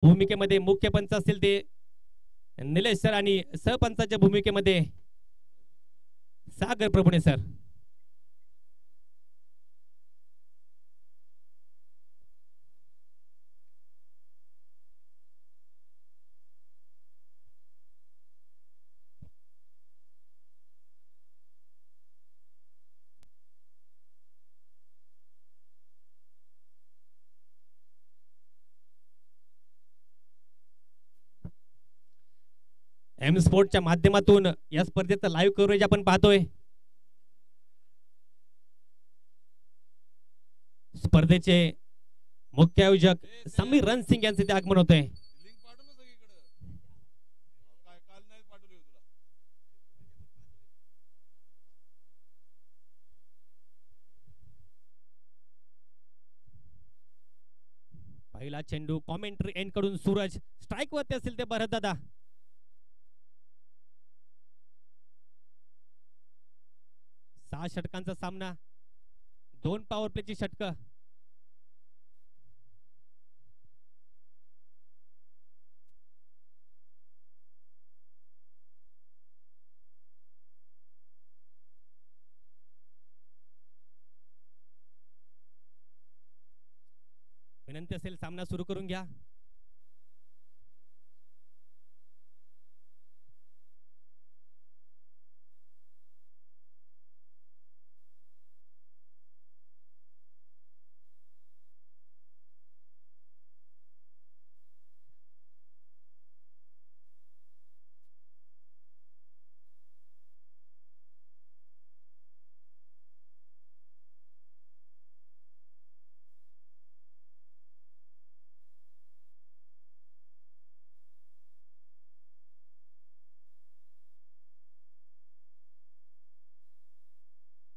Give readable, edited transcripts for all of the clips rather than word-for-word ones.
भूमिकेमध्ये मुख्य पंच असतील ते निलेश सर आणि सहपंचाच्या भूमिकेमध्ये सागर प्रभुणे सर. एम स्पोर्टच्या माध्यमातून या स्पर्धेचा लाईव्ह कव्हरेज आपण पाहतोय. स्पर्धेचे मुख्य आयोजक समीर रणसिंग यांचे ते आगमन होते. पहिला चेंडू कॉमेंट्री एंड कडून सूरज, स्ट्राइक वरती असेल ते भरत दादा. सहा षटकांचा सामना, 2 पॉवर प्लेची षटक. विनंती असेल सामना सुरू करून घ्या.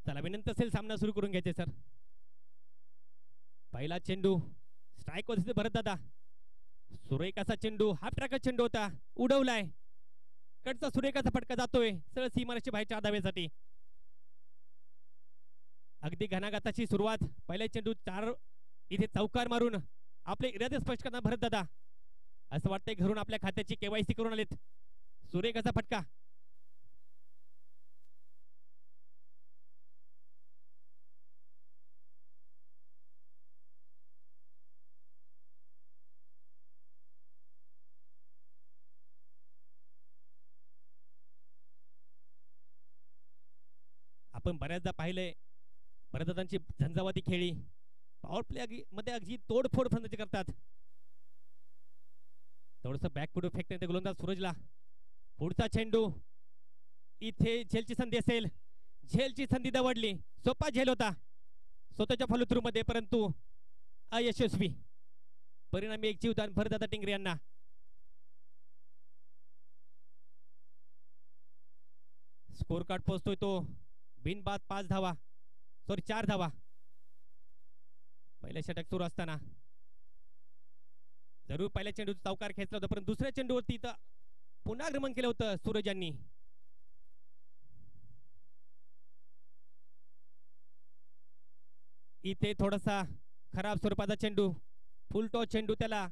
चला विनंती असेल सामना सुरू करून घ्यायचे सर. पहिला चेंडू स्ट्राइक वर भरत दादा. सुरेख असा चेंडू, हाफ ट्रॅक चेंडू होता, उडवलाय. कडचा सुरेख असा फटका जातोय सरळ सीमारेषे बाहेरच्या धावेसाठी. अगदी घनाघाताची सुरुवात. पहिला चेंडू 4 इथे चौकार मारून आपले इरादे स्पष्ट करणार भरत दादा. असं वाटतंय घरून आपल्या खात्याची केवायसी करून आलेत. सुरेख असा फटका. आपण बऱ्याचदा पाहिले भरतदादांची झंझावाती खेळी पॉवर प्ले मध्ये अगदी तोडफोड फलंदाजी करतात. थोडस बॅकफूट फेकण्यात गोलंदाज सूरजला. पुढचा चेंडू इथे झेलची संधी असेल. झेलची संधी दवडली. सोपा झेल होता स्वतःच्या फॉलोथ्रू मध्ये, परंतु अयशस्वी. परिणामी एक जीवदान भरतदादा टिंगरे यांना. स्कोर कार्ड पोहोचतोय तो बिनबाद 5 धावा, सॉरी 4 धावा. पहिल्या षटक सुरू असताना जरूर पहिल्या चेंडू चौकार खेचला होता, परंतु दुसऱ्या चेंडूवरती इथं पुन्हा आक्रमण केलं होतं सूरज यांनी. इथे थोडासा खराब स्वरूपाचा चेंडू, फुल टॉस चेंडू, त्याला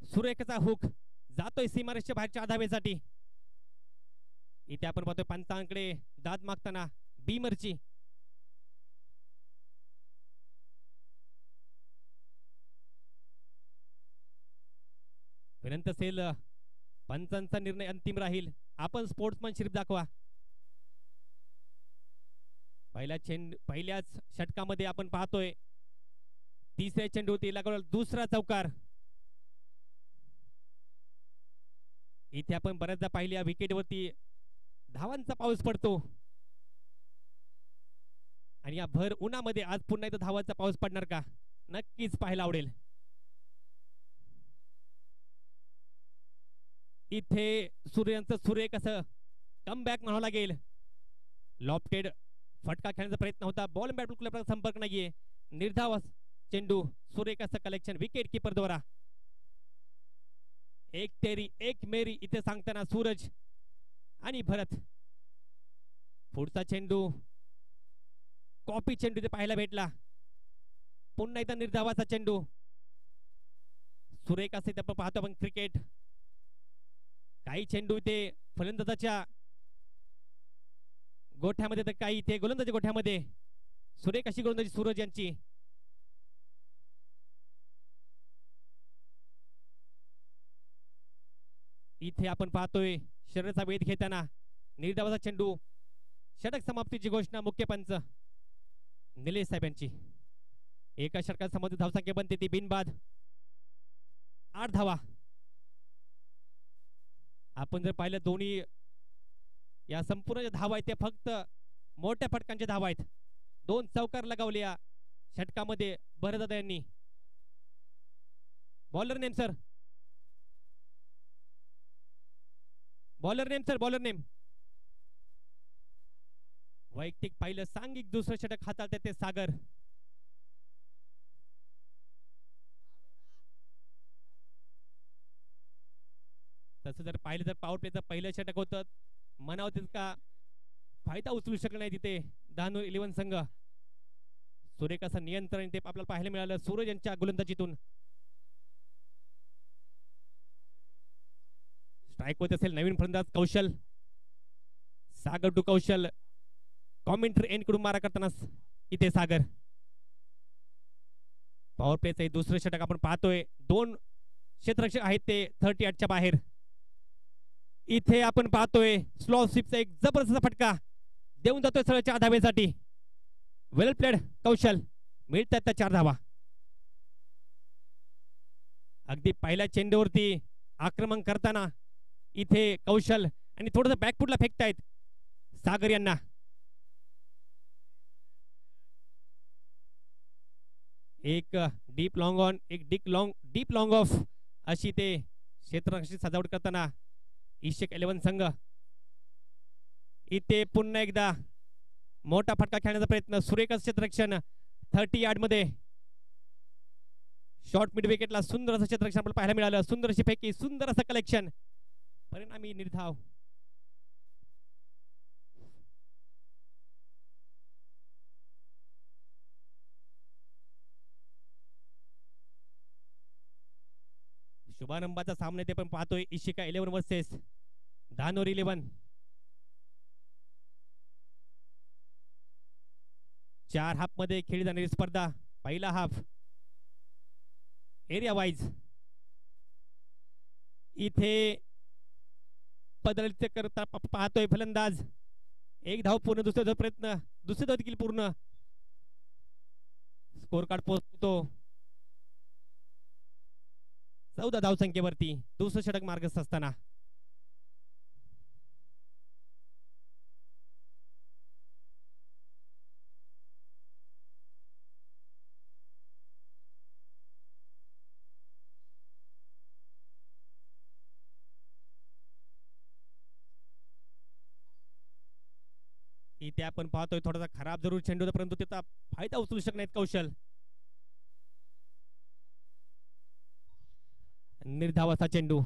सुरेखचा हुक जातोय सीमारेषेच्या बाहेरच्या धावेसाठी. इथे आपण पाहतोय पंचांकडे दाद मागताना बीमरची. विनंती असेल पंचांचा निर्णय अंतिम राहील, आपण स्पोर्ट्समॅनशिप दाखवा. पहिल्याच षटकामध्ये आपण पाहतोय तिसऱ्या चेंडूवरती लागला दुसरा चौकार. इथे आपण बऱ्याचदा पाहिल्या विकेटवरती धावांचा पाऊस पडतो आणि या भर उन्हामध्ये आज पुन्हा एकदा धावांचा पाऊस पडणार का, नक्कीच पाहायला आवडेल. इथे सूर्यांचं सुरेख असं कमबॅक म्हणावं लागेल. लॉफ्टेड फटका खेळण्याचा प्रयत्न होता, बॉल बॅट बिलकुल संपर्क नाहीये. निर्धाव चेंडू, सुरेख असं कलेक्शन विकेट किपर द्वारा. एक तेरी एक मेरी इथे सांगताना सूरज आणि भरत. पुढचा चेंडू कॉपी चेंडू इथे पाहायला भेटला. पुन्हा एकदा निर्धावाचा चेंडू, सुरेख असे आपण पाहतो आपण क्रिकेट. काही चेंडू इथे फलंदाजाच्या गोठ्यामध्ये तर काही इथे गोलंदाजी गोठ्यामध्ये. सुरेख अशी गोलंदाजी सूरज यांची. इथे आपण पाहतोय शरीराचा वेध घेताना निर्धावाचा चेंडू. षटक समाप्तीची घोषणा मुख्य पंच निलेश साहेब यांची. एका षटकात संबंधित धावसंख्या बनते ती बिनबाद 8 धावा. आपण जर पाहिलं दोन्ही या संपूर्ण धावा आहेत ते फक्त मोठ्या फटकांच्या धावा आहेत. 2 चौकार लगावल्या षटकामध्ये भरतदादा यांनी. Bowler name sir, bowler name sir, bowler name. वैयक्तिक पाहिलं सांघिक दुसरं षटक हाताळतात ते सागर. तसं जर पाहिलं तर पॉवर प्लेचं पहिलं षटक होतं. मनाव तितका फायदा उचलू शकला नाही तिथे धानोर 11 संघ. सुरेख असं नियंत्रण ते आपल्याला पाहायला मिळालं सूरज यांच्या गोलंदाजीतून. स्ट्राईक होत असेल नवीन फलंदाज कौशल. सागर टू कौशल. कॉमेंट्री एंड कडून मारा करताना इथे सागर. पॉवर प्लेचं दुसरं षटक आपण पाहतोय. 2 क्षेत्ररक्षक आहेत ते 38च्या बाहेर. इथे आपण पाहतोय स्लो स्वीपचा एक जबरदस्त फटका देऊन जातोय सरळ 4 धावेसाठी. वेल प्लेड कौशल. मिळतात त्या 4 धावा. अगदी पहिल्या चेंडूवरती आक्रमण करताना इथे कौशल आणि थोडंसं बॅकफुटला फेकतायत सागर यांना. एक डीप लॉंग ऑन, एक डीप लॉंग ऑफ अशी ते क्षेत्ररक्षक सजावट करताना इशेक 11 संघ. इथे पुन्हा एकदा मोठा फटका खेळण्याचा प्रयत्न. सुरेख क्षेत्ररक्षण 30 यार्ड मध्ये. शॉर्ट मिड विकेटला सुंदर असं क्षेत्ररक्षण आपल्याला पाहायला मिळालं. सुंदर अशी फेकी, सुंदर असं कलेक्शन. परिणामी निर्धाव. शुभारंभाचा सामना ते पण पाहतोय इशिका 11 वर्सेस धानोर 11. 4 हाफ मध्ये खेळली जाणारी स्पर्धा. पहिला हाफ एरिया वाईज. इथे बदल करता पाहतोय फलंदाज. 1 धाव पूर्ण. दुसरा धाव प्रयत्न. दुसरी धाव देखील पूर्ण. स्कोर कार्ड पोहोचतो 14 धावसंख्येवरती. दुसरं षटक मार्गस्थ असताना इथे आपण पाहतोय थोडासा खराब जरूर चेंडू होता परंतु त्याचा फायदा उचलू शकत नाहीत कौशल. निर्धावाचा चेंडू.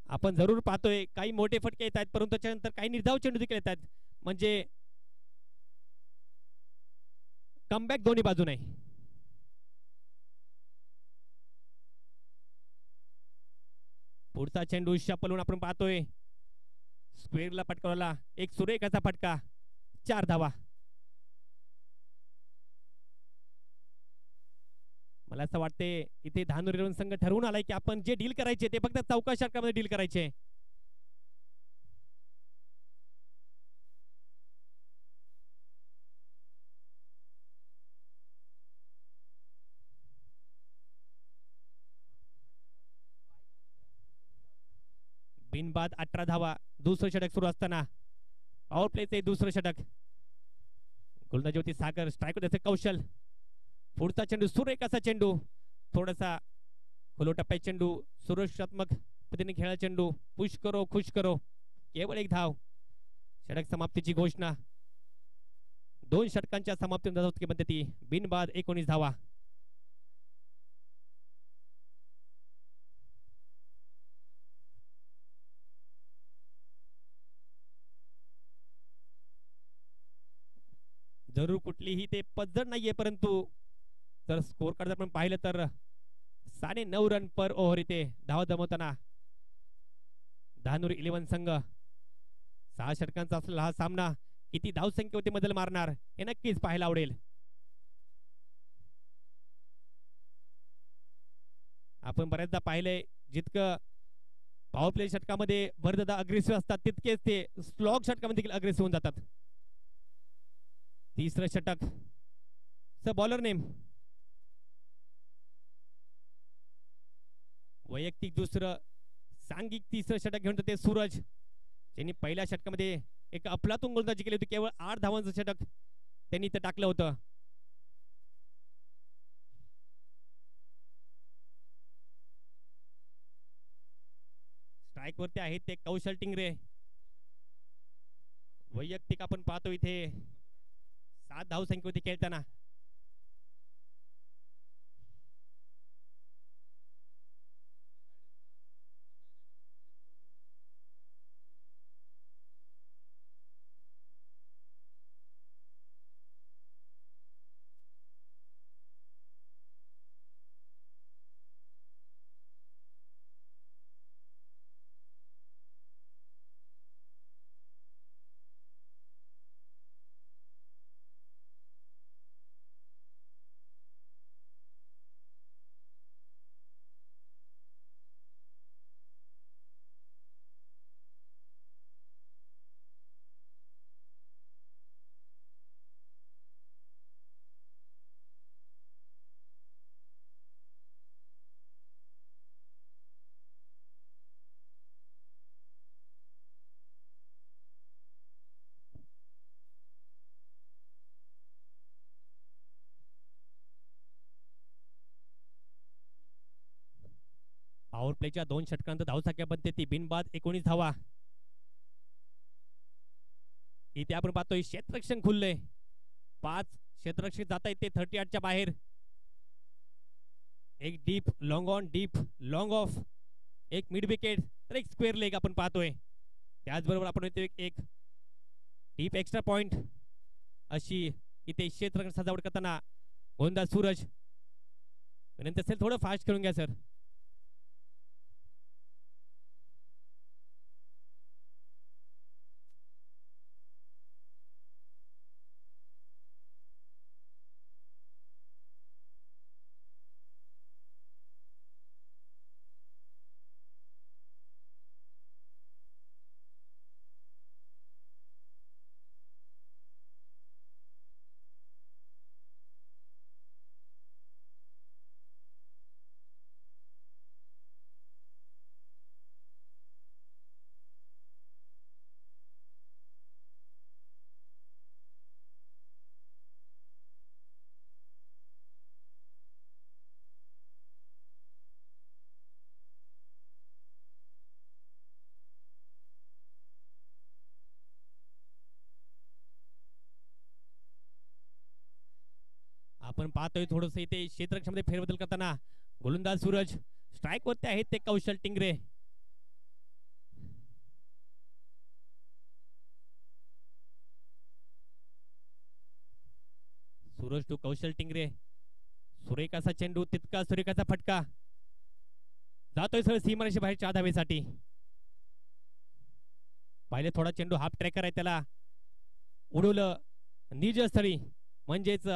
आपण जरूर पाहतोय काही मोठे फटके येत आहेत परंतु त्याच्यानंतर काही निर्धाव चेंडू देखील येत आहेत. म्हणजे कमबॅक दोन्ही बाजू नाही. पुढचा चेंडू शपलून आपण पाहतोय स्क्वेअरला फटकावला. एक सुरेखाचा फटका. 4 धावा. मला असं वाटते इथे धानोर 11 संघ ठरवून आलाय की आपण जे डील करायचे ते फक्त चौका षटकामध्ये डील करायचे. बिनबाद 18 धावा. दुसरं षटक सुरू असताना पॉवर प्लेचे दुसरं षटक. गोलंदाजी होती सागर. स्ट्राईक होते कौशल. पुढचा चेंडू सुरेखाचा चेंडू. थोडासा खोलो टप्प्याचा चेंडू. सुरक्षात्मक पद्धतीने खेळा चेंडू. पुश करो खुश करो. केवळ 1 धाव. षटक समाप्तीची घोषणा. 2 षटकांच्या समाप्ती पद्धती. बिनबाद 19 धावा. जरूर कुठलीही ते पद्धत नाहीये परंतु जर स्कोर कार्ड आपण पाहिलं तर 9.5 रन पर ओव्हर इथे धावा जमवताना धानूर 11 संघ 6 षटकांचा असलेला हा सामना किती धावसंख्येवरती बदल मारणार हे नक्कीच पाहायला आवडेल. आपण बऱ्याचदा पाहिलंय जितकं पॉवर प्ले षटकामध्ये भरदादा अग्रेसिव्ह असतात तितकेच ते स्लॉग षटकामध्ये देखील अग्रेसिव्ह होऊन जातात. तिसरं षटक बॉलर नेम वैयक्तिक दुसरं सांघिक तिसरं षटक घेऊन ते सूरज त्यांनी पहिल्या षटकामध्ये एक अफलातून गोलंदाजी केली होती. केवळ 8 धावांचं षटक त्यांनी इथं टाकलं होतं. स्ट्राईक वरती आहेत ते कौशल टिंगरे. वैयक्तिक आपण पाहतो इथे 7 धावसंख्येवरती खेळताना पॉवर प्लेच्या 2 षटकांत धावसंख्या बनते ती बिनबाद 19 धावा. इथे आपण पाहतोय क्षेत्ररक्षण खुललंय. 5 क्षेत्ररक्षक जाता येते 38 च्या बाहेर. एक deep long on deep long of एक मिड विकेट तर एक स्क्वेअर लेग आपण पाहतोय. त्याचबरोबर आपण एक डीप एक्स्ट्रा पॉइंट अशी इथे क्षेत्ररक्षण सजावट करताना गोलंदाज सूरज विनंती असेल थोडं फास्ट खेळून घ्या सर. आपण पाहतोय थोडंसं इथे क्षेत्ररक्षणामध्ये फेरबदल करताना गोलंदाज सूरज स्ट्राईक वरती आहेत ते कौशल टिंगरे. सूरज टू कौशल टिंगरे. सुरेखाचा चेंडू तितका सुरेखाचा फटका जातोय सर सीमारेषे बाहेर 4 धावेसाठी. पहिले थोडा चेंडू हाफ ट्रॅकर आहे त्याला उडवलं निर्जस्थळी म्हणजेच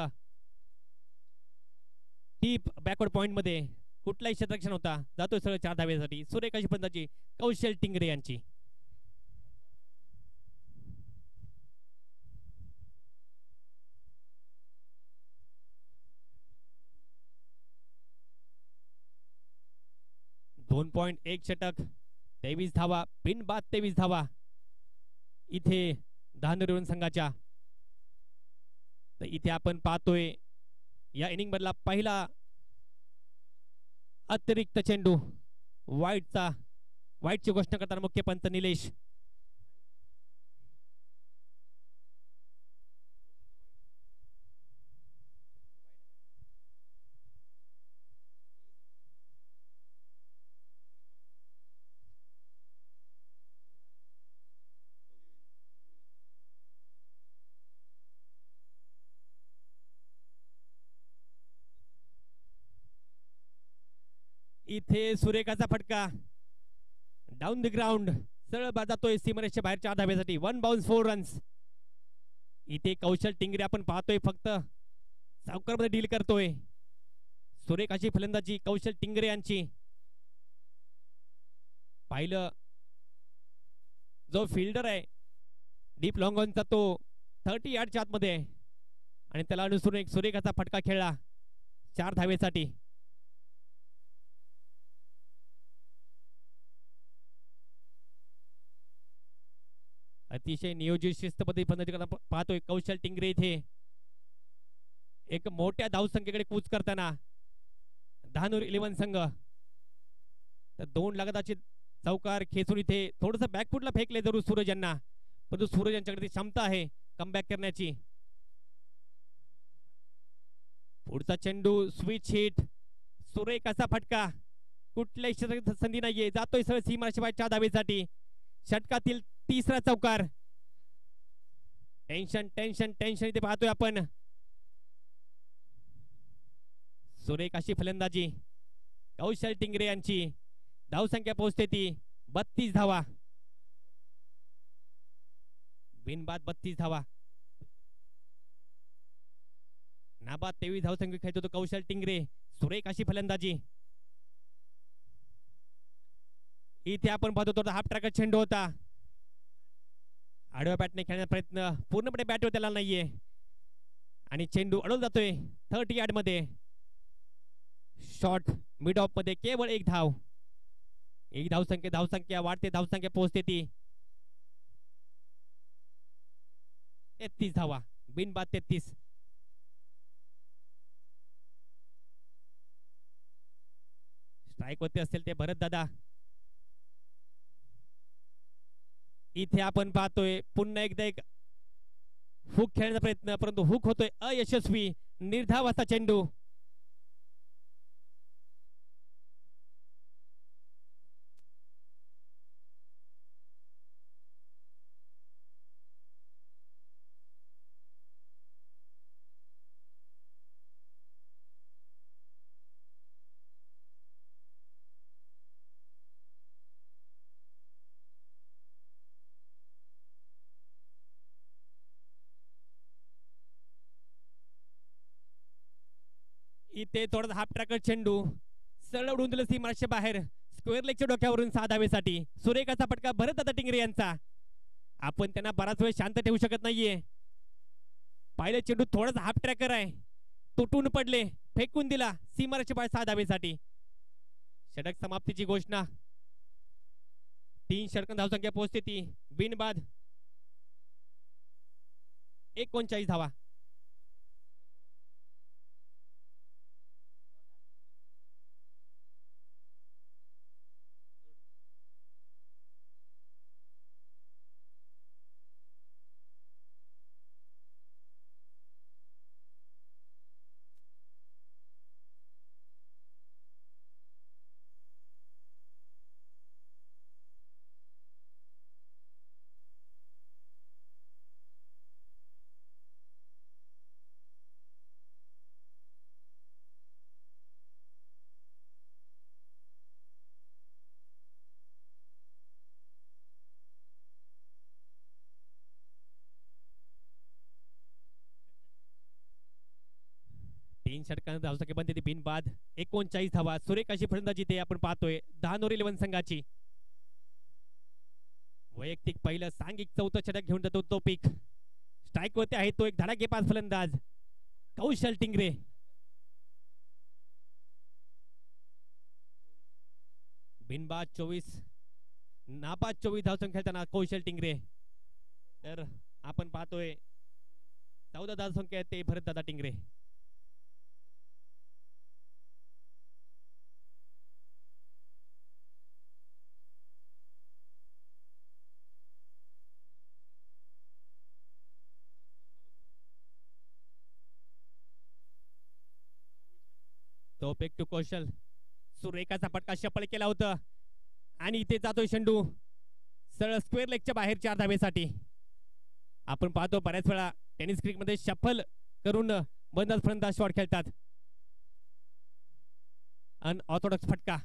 डीप बॅकवर्ड पॉइंट मध्ये कुठलाही क्षेत्ररक्षण होता. जातोय सरळ 4 धावेसाठी सुरेखाची फलंदाजी कौशल टिंगरे यांची. .1 षटक 23 धावा बिनबाद 23 धावा इथे धानूर संघाच्या. तर इथे आपण पाहतोय या इनिंग मधला पहिला अतिरिक्त चेंडू वाईटची घोषणा करताना मुख्य पंच निलेश. इथे सुरेखाचा फटका डाऊन द ग्राउंड सरळ जातोय सीमारेषेच्या बाहेर 4 धाब्यासाठी. 1 बाउन्स 4 रन्स. इथे कौशल टिंगरे आपण पाहतोय फक्त सावकारमध्ये डील करतोय. सुरेख अशी फलंदाजी कौशल टिंगरे यांची. पाहिलं जो फिल्डर आहे डीप लॉंग ऑनचा तो 30 यार्डच्या आतमध्ये आहे आणि त्याला अनुसरून एक सुरेखाचा फटका खेळला 4 धावेसाठी. अतिशय नियोजित शिस्तबद्ध फलंदाजी करताना पाहतोय कौशल टिंगरे इथे एक मोठ्या धावसंख्येकडे कूच करताना 10-11 संघ. तर 2 लागताची चौकार खेचून इथे थोडस बॅकफुटला फेकले जरूर सूरज यांना, परंतु सूरज यांच्याकडे क्षमता आहे कमबॅक करण्याची. पुढचा चेंडू स्विच हिट. सुरेख असा फटका कुठल्याही संधी नाहीये. जातोय सरळ सीमारेषेबाहेर 4 धावेसाठी. षटकातील 3रा चौकार. टेन्शन टेन्शन टेन्शन इथे पाहतोय आपण. सुरेख अशी फलंदाजी कौशल टिंगरे यांची. धावसंख्या पोहोचते ती 32 धावा. बिनबाद 32 धावा. नाबाद 23 धावसंख्या खेळतो तो कौशल टिंगरे. सुरेख अशी फलंदाजी. इथे आपण पाहतो तो हाफ ट्रॅकर चेंडू होता. आडव्या बॅटने खेळण्याचा प्रयत्न पूर्णपणे बॅटवर त्याला नाहीये आणि चेंडू अडवला जातोय 30 यार्ड मध्ये. शॉट मिड ऑफ मध्ये केवळ 1 धाव. 1 धावसंख्या वाढते. धावसंख्या पोहोचते ती 33 धावा. बिनबाद 33. स्ट्राईक वरती असेल ते भरत दादा. इथे आपण पाहतोय पुन्हा एकदा एक हुक खेळण्याचा प्रयत्न, परंतु हुक होतोय अयशस्वी. निर्धाव असा चेंडू. इथे थोडा हाफ ट्रॅकर चेंडू सरळ उडून दिलं सीमारेषे बाहेर. स्क्वेअर लेगच्या डोक्यावरून 6 धावेसाठी. सुरेखाचा फटका भरत दादा टिंगरे यांचा. आपण त्यांना बराच वेळ शांत ठेवू शकत नाहीये. पाहिलं चेंडू थोडासा हाफ ट्रॅकर आहे. तुटून पडले. फेकून दिला सीमारेषे बाहेर 6 धावेसाठी. षटक समाप्तीची घोषणा. 3 षटकां धावसंख्या पोहोचते ती बिनबाद 39 धावा. तीन षटकांना धावसंख्या बनते ती बिनबाद 39 धावा. सुरेख अशी फलंदाजी ते आपण पाहतोय 10-11 संघाची. वैयक्तिक पहिलं सांघिक 4थं षटक घेऊन जातो तो पीक. स्ट्राईक वरती आहे तो एक धडाकेबाज फलंदाज कौशल टिंगरे. बिनबाद 24 नाबाद 24 धावसंख्या खेळताना कौशल टिंगरे. तर आपण पाहतोय 14 धावसंख्या ते भरत दादा टिंगरे. तो पेक टू कौशल. सुरेखाचा फटका शपल केला होता आणि इथे जातोय चेंडू सरळ स्क्वेअर लेगच्या बाहेर 4 धावेसाठी. आपण पाहतो बऱ्याच वेळा टेनिस क्रिकेट मध्ये शफल करून बंदाज फलंदाज शॉट खेळतात. अनऑर्थोडॉक्स फटका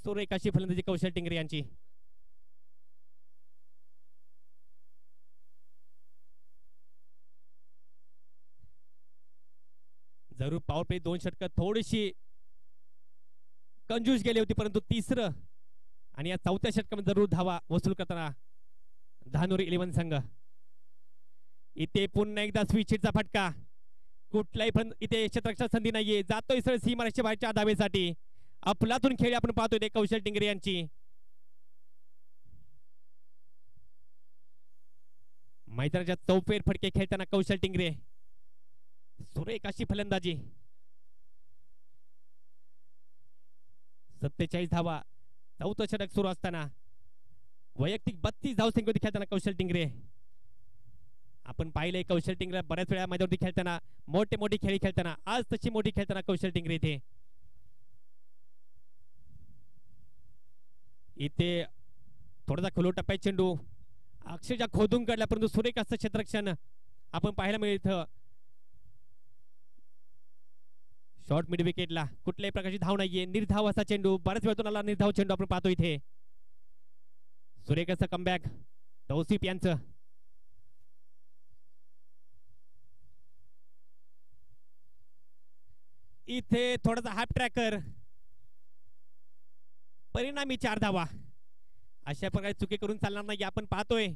सुरेख अशी फलंदाजी कौशल टिंगरे यांची. जरूर पॉवर प्ले 2 षटक थोडीशी कंजूस गेली होती, परंतु तिसरं आणि या चौथ्या षटकामध्ये जरूर धावा वसूल करताना धानोरी 11 संघ. इथे पुन्हा एकदा स्विचचा फटका. कुठलाही पण इथे क्षेत्ररक्षण संधी नाहीये. जातोय सर सीमारेषेच्या बाहेरच्या धावेसाठी. अफलातून खेळी आपण पाहतोय ते कौशल टिंगरे यांची. मैदानाच्या चौफेर फटके खेळताना कौशल टिंगरे. सुरेख अशी फलंदाजी. 47 धावा. चौथं षटक सुरू असताना वैयक्तिक 32 धावसंख्येवरती खेळताना कौशल टिंगरे. आपण पाहिलंय कौशल टिंगरे बऱ्याच वेळा मैदानावरती खेळताना मोठी खेळी खेळताना आज तशी मोठी खेळताना कौशल टिंगरे इथे थोडासा खोलो टप्प्यात चेंडू अक्षरशः खोदून काढला, परंतु सुरेख असं क्षेत्ररक्षण आपण पाहायला मिळत. शॉर्ट मिड विकेटला कुठल्याही प्रकारची धाव नाहीये. निर्धाव असा चेंडू, बऱ्याच वेळातून आला निर्धाव चेंडू आपण पाहतो इथे. सुरेख असं कमबॅक तौसिफ यांचं. इथे थोडासा हाफ ट्रॅकर, परिणामी 4 धावा. अशा प्रकारे चुकी करून चालणार नाही. आपण पाहतोय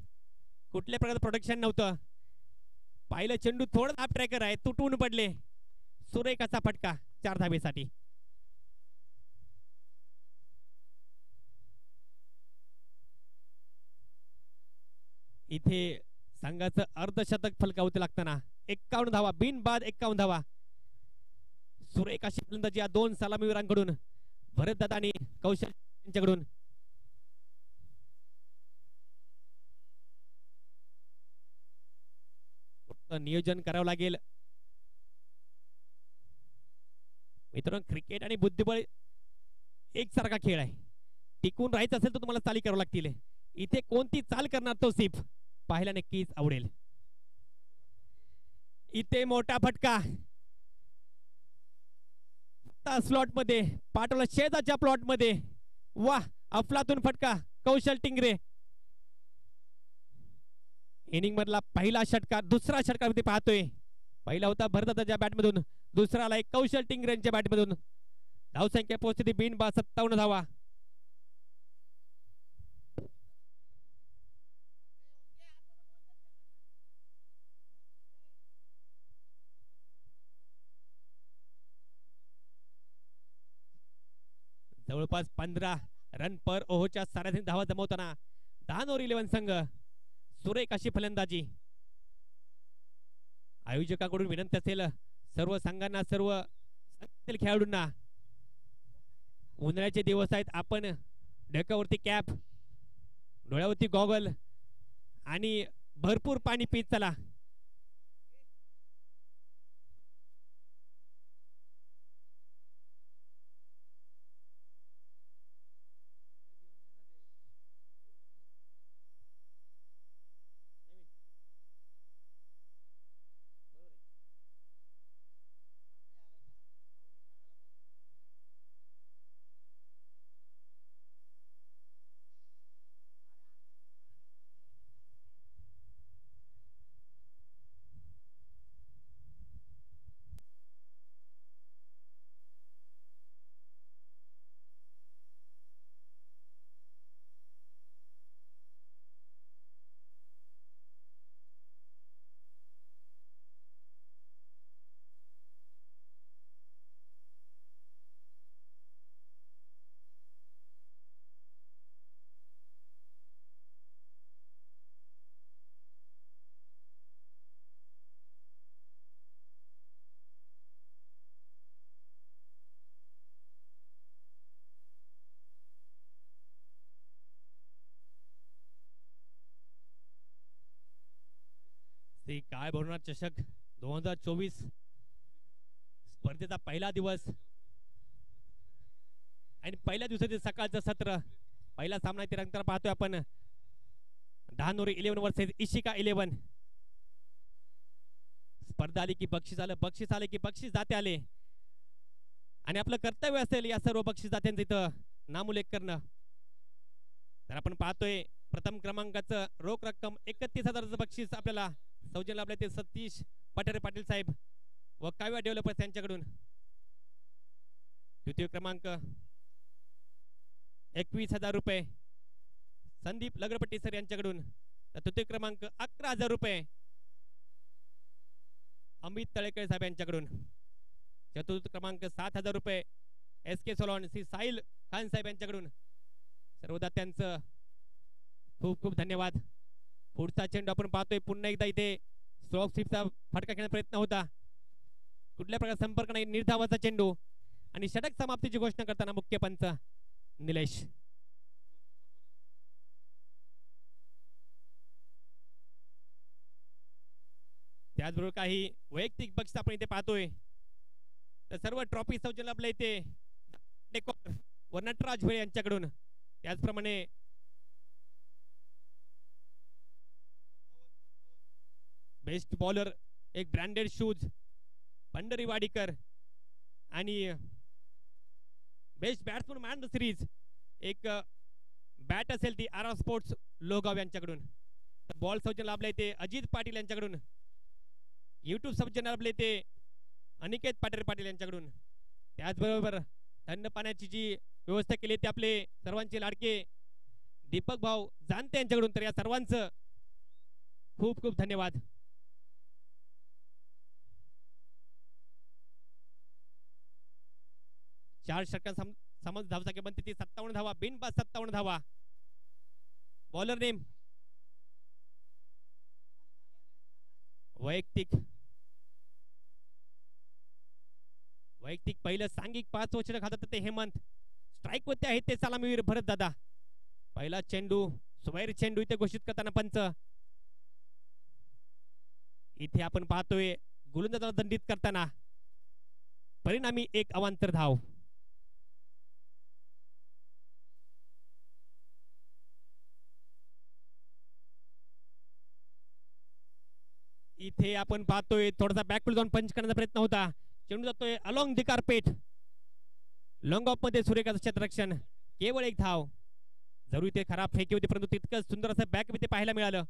कुठल्या प्रकारचं प्रोडक्शन नव्हतं. पाहिलं चेंडू थोडं हाफ ट्रॅकर आहे, तुटून पडले. सुरेख असा फटका 4 धावेसाठी. इथे संघाचं अर्धशतक फलकावते लागताना 51 धावा, बिनबाद 51 धावा. सुरेख अशी फलंदाजी या 2 सलामीवीरांकडून, भरत दादा आणि कौशल यांच्याकडून. नियोजन करावं लागेल मित्रांनो. क्रिकेट आणि बुद्धिबळ एकसारखा खेळ आहे. टिकून राहायचं असेल तर तुम्हाला चाली करावं लागतील. इथे कोणती चाल करणार तो सिप पाहायला नक्कीच आवडेल. इथे मोठा फटका स्लॉट मध्ये पाठवला, शेजारच्या प्लॉट मध्ये. वाह, अफलातून फटका कौशल टिंगरे. इनिंग मधला पहिला षटकार, दुसरा षटकार मध्ये पाहतोय. पहिला होता भरदाच्या बॅट मधून, दुसरा आला कौशल टिंगरे यांच्या बॅट मधून. धावसंख्या पोहोचली बिनबाद 57 धावा. जवळपास 15 रन पर ओव्हरच्या 3.5 धावा जमवताना धानोरी 11 संघ. सुरेख अशी फलंदाजी. आयोजकांकडून विनंती असेल सर्व संघांना, सर्व खेळाडूंना, उन्हाळ्याचे दिवस आहेत, आपण डोक्यावरती कॅप, डोळ्यावरती गॉगल आणि भरपूर पाणी पीत चला. ते काय भरणार चषक 2024 स्पर्धेचा पहिला दिवस आणि पहिल्या दिवसाचे सकाळचं सत्र. पहिला सामना ते रंगताना पाहतोय आपण. धानोरी 11 वर्सेस इशिका 11. स्पर्धा आली की बक्षीस आलं, बक्षीस आले की बक्षीस दाते आले, आणि आपलं कर्तव्य असेल या सर्व बक्षीस दात्यांचं इथं नामुल्लेख करणं. तर आपण पाहतोय प्रथम क्रमांकाचं रोख रक्कम 31,000चं बक्षीस आपल्याला सौजन्य लाभले ते सतीश पठारे पाटील साहेब व काव्या डेव्हलपर्स यांच्याकडून. द्वितीय क्रमांक 21,000 रुपये संदीप लगरपट्टी सर यांच्याकडून. तर तृतीय क्रमांक 11,000 रुपये अमित तळेकर साहेब यांच्याकडून. चतुर्थ क्रमांक 7,000 रुपये SK सोलॉन श्री साहिल खान साहेब यांच्याकडून. सर्वदा त्यांचं खूप खूप धन्यवाद. पुढचा चेंडू आपण पाहतोय पुन्हा एकदा इथे स्ट्रोक स्वीपचा फटका खेळण्याचा प्रयत्न होता. कुठल्या प्रकारचा संपर्क नाही, निर्धावाचा चेंडू आणि षटक समाप्तीची घोषणा करताना मुख्य पंच निलेश. त्याचबरोबर काही वैयक्तिक बक्षीस आपण इथे पाहतोय. तर सर्व ट्रॉफी सौजन्य आपल्या इथे डेकोर व नटराज भोळे यांच्याकडून. त्याचप्रमाणे बेस्ट बॉलर एक ब्रँडेड शूज पंढरी वाडीकर आणि best batsman man the series एक बॅट असेल ती आरा स्पोर्ट्स लोगाव यांच्याकडून. बॉल सौजन्य लाभले ते अजित पाटील यांच्याकडून. युट्यूब सौजन्य लाभले ते अनिकेत पाटील पाटील यांच्याकडून. त्याचबरोबर थंड पाण्याची जी व्यवस्था केली ते आपले सर्वांचे लाडके दीपक भाऊ जानते यांच्याकडून. तर या सर्वांचं खूप खूप धन्यवाद. चार षटकां समज धावसंख्या बनते ती 57 धावा, बिनबाद 57 धावा. बॉलर नेम वैयक्तिक पहिलं सांघिक 5 षटक हातात ते हेमंत. स्ट्राईक वरती आहेत ते सलामीवीर भरत दादा. पहिला चेंडू सुवैर चेंडू इथे घोषित करताना पंच. इथे आपण पाहतोय गोलंदाजाला दंडित करताना परिणामी एक अवांतर धाव. इथे आपण पाहतोय थोडासा बॅकफुल जाऊन पंच करण्याचा प्रयत्न होता. चेंडू जातोय along the carpet. Long of मध्ये सूर्यकांत क्षेत्ररक्षण. केवळ एक धाव. जरूर इथे खराब फेकी होती परंतु तितकं सुंदर असं बॅक इथे पाहायला मिळालं.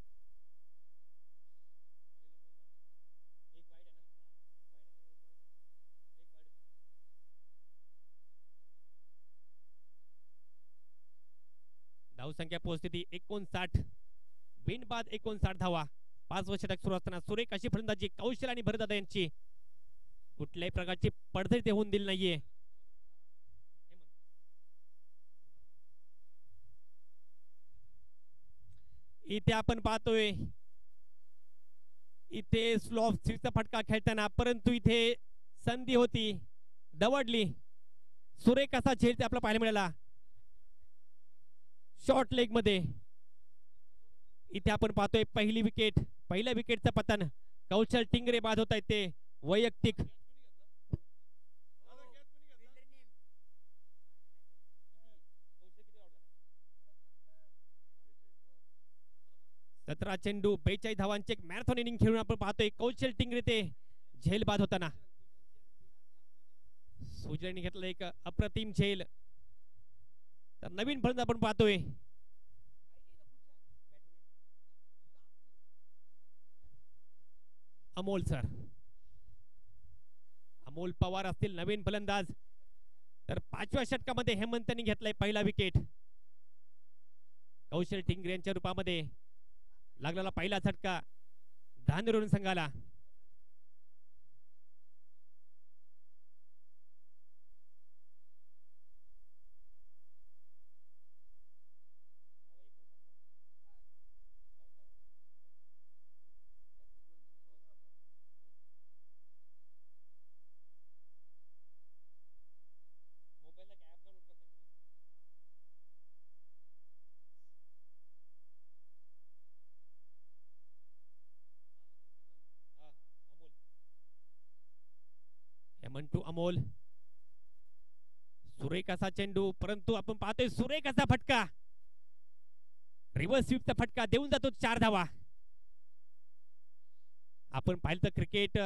धावसंख्या पोहोचते ती 59, बिनबाद 59 धावा. 5 षटक सुरू असताना सुरेख अशी फलंदाजी कौशल आणि भरदादा यांची. कुठल्याही प्रकारची पडझड ते होऊन दिली नाहीये. इथे आपण पाहतोय इथे स्लॉप स्वीपचा फटका खेळताना परंतु इथे संधी होती दवडली. सुरेख असा झेल ते आपला पाहायला मिळाला शॉर्ट लेग मध्ये. इथे आपण पाहतोय पहिली विकेट, पहिल्या विकेटचं पतन. कौशल टिंगरे बाद होत आहेत ते वैयक्तिक. सतरा चेंडू 42 धावांचे एक मॅरेथॉन इनिंग खेळून आपण पाहतोय कौशल टिंगरे ते झेल बाद होताना. सुजयने घेतलं एक अप्रतिम झेल. तर नवीन फलंदाज आपण पाहतोय अमोल सर. अमोल पवार असतील नवीन फलंदाज. तर 5व्या षटकामध्ये हेमंतनी घेतलाय पहिला विकेट. कौशल टिंगरे यांच्या रूपामध्ये लागलेला पहिला झटका धानरून संघाला. मंटू अमोल. सुरेख असा चेंडू परंतु आपण पाहतोय सुरेख असा फटका. रिव्हर्स स्वीपचा फटका देऊन जातो 4 धावा. आपण पाहिलं तर क्रिकेट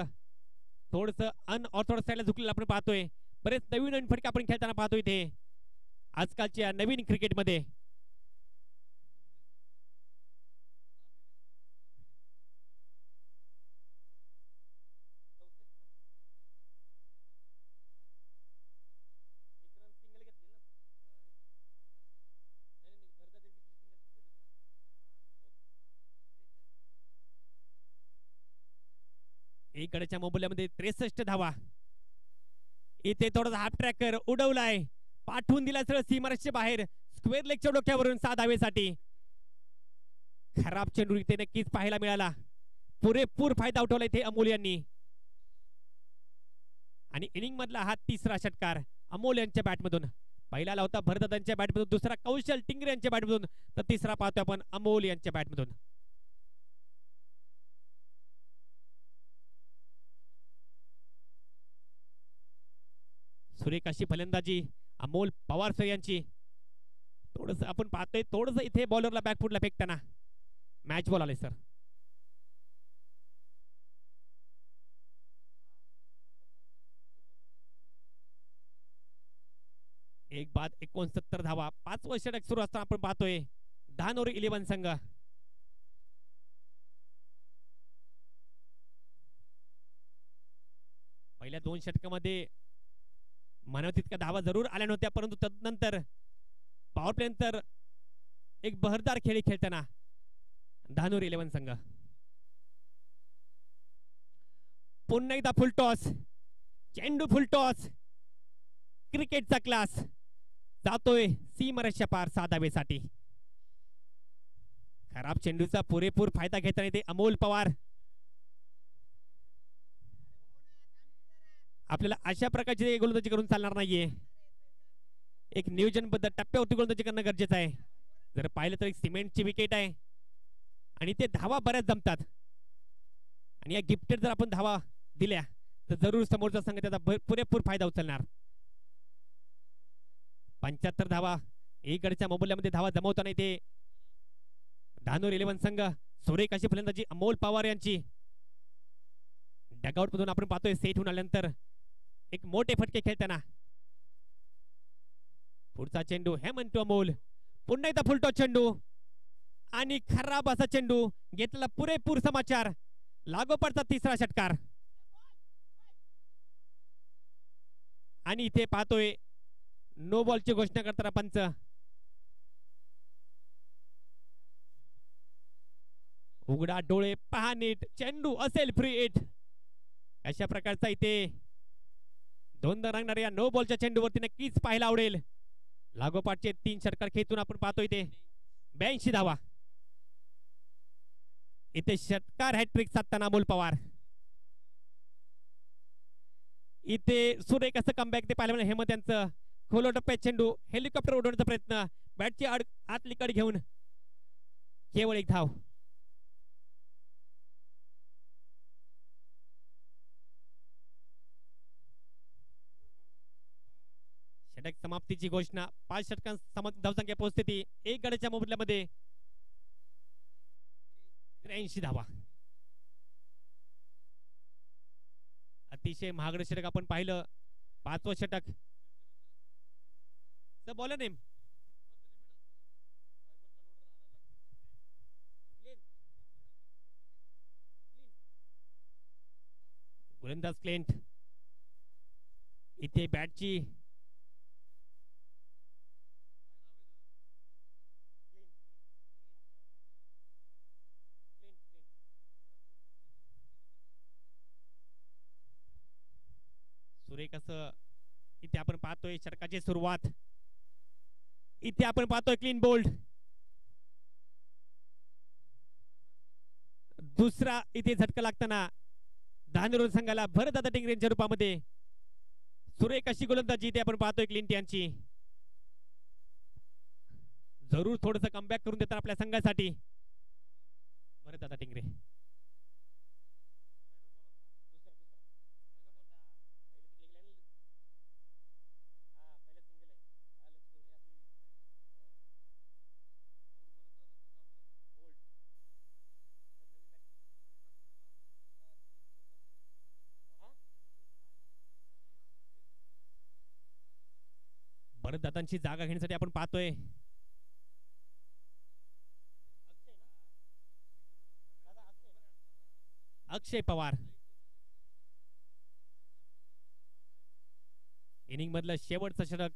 थोडस अनऑर्थोडॉक्स साईडला झुकलेलं आपण पाहतोय. बरेच नवीन फटका आपण खेळताना पाहतोय इथे. आजकालच्या नवीन क्रिकेटमध्ये. इकडच्या मोबाईलमध्ये 63 धावा. इथे थोडासा हाफ ट्रॅकर उडवलाय, पाठवून दिला सरळ सीमारेषेच्या बाहेर स्क्वेअर लेगच्या डोक्यावरून 6 धावेसाठी. खराब चेंडू इथे नक्कीच पाहायला मिळाला. पुरेपूर फायदा उठवला इथे अमोल यांनी. आणि इनिंग मधला हा तिसरा षटकार अमोल यांच्या बॅटमधून. पहिला होता भरदादांच्या बॅटमधून, दुसरा कौशल टिंगरे यांच्या बॅटमधून, तर तिसरा पाहतो आपण अमोल यांच्या बॅटमधून. सुरेख अशी फलंदाजी अमोल पवार सर यांची. थोडस आपण पाहतोय, थोडस इथे बॉलरला बॅकफुटला फेकताना मॅच बॉल आले सर. एक बाद 69 धावा. 5वा षटक सुरू असताना आपण पाहतोय धानोरी 11 संघ. पहिल्या 2 षटकामध्ये म्हणावं तितक्या धावा जरूर आल्या नव्हत्या, परंतु तदनंतर पॉवर प्ले नंतर एक बहरदार खेळी खेळताना धानोरी 11 संघ. पुन्हा एकदा फुल टॉस, चेंडू फुल टॉस. क्रिकेटचा क्लास जातोय सीमारेषेच्या पार 6 धावेसाठी. खराब चेंडूचा पुरेपूर फायदा घेताना येते अमोल पवार. आपल्याला अशा प्रकारची गोलंदाजी करून चालणार नाहीये. एक नियोजनबद्ध टप्प्यावरती गोलंदाजी करणं गरजेचं आहे. जर पाहिलं तर एक सिमेंटची विकेट आहे आणि ते धावा बऱ्याच जमतात. आणि या गिफ्टेड जर आपण धावा दिल्या तर जरूर समोरचा संघ त्याचा पुरेपूर फायदा उचलणार. 75 धावा इकडच्या मोबदल्यामध्ये धावा जमवताना इथे धानोरी 11 संघ. सुरेख अशी फलंदाजी अमोल पवार यांची. डगआउट मधून आपण पाहतोय सेट होऊन आल्यानंतर एक मोठे फटके खेळताना. पुढचा चेंडू हे म्हणतो अमोल. पुन्हा एकदा फुलटो चेंडू आणि खराब असा चेंडू घेतला. पुरेपूर समाचार. लागोपाठचा तिसरा षटकार. आणि इथे पाहतोय नो बॉलची घोषणा करताना पंच. उघडा डोळे पहा नीट, चेंडू असेल फ्री हिट. अशा प्रकारचा इथे दोनदा रंगणाऱ्या नो बॉलच्या चेंडूवरती नक्कीच पाहायला आवडेल. लागोपाठचे 3 षटकार खेचून आपण पाहतोय इथे 82 धावा. इथे षटकार हॅट्रिक साधताना अमोल पवार. इथे सुरेख असं कमबॅक ते पाहिलं. हेमंत यांचं खोलो टप्प्यात चेंडू हेलिकॉप्टर उडवण्याचा प्रयत्न. बॅटची आतली कड घेऊन केवळ 1 धाव. षटक समाप्तीची घोषणा. 5 षटकां धावसंख्या पोहोचते 1 गड्याच्या मोबदल्यामध्ये 83 धावा. अतिशय महागडं षटक आपण पाहिलं. 5वं षटक. बॉलर नेम गोलंदाज क्लेंट. इथे बॅटची सुरेख असं इथे आपण पाहतोय षटकाची सुरुवात. इथे आपण पाहतोय क्लीन बोल्ड. दुसरा इथे झटका लागताना धानोरी संघाला भरदादा टिंगरेंच्या रूपामध्ये. सुरेख अशी गोलंदाजी इथे आपण पाहतोय क्लिंट यांची. जरूर थोडस कमबॅक करून देतात आपल्या संघासाठी भरदादा टिंगरे. परत दादांची जागा घेण्यासाठी आपण पाहतोय अक्षय पवार. इनिंग मधलं शेवटचं षटक,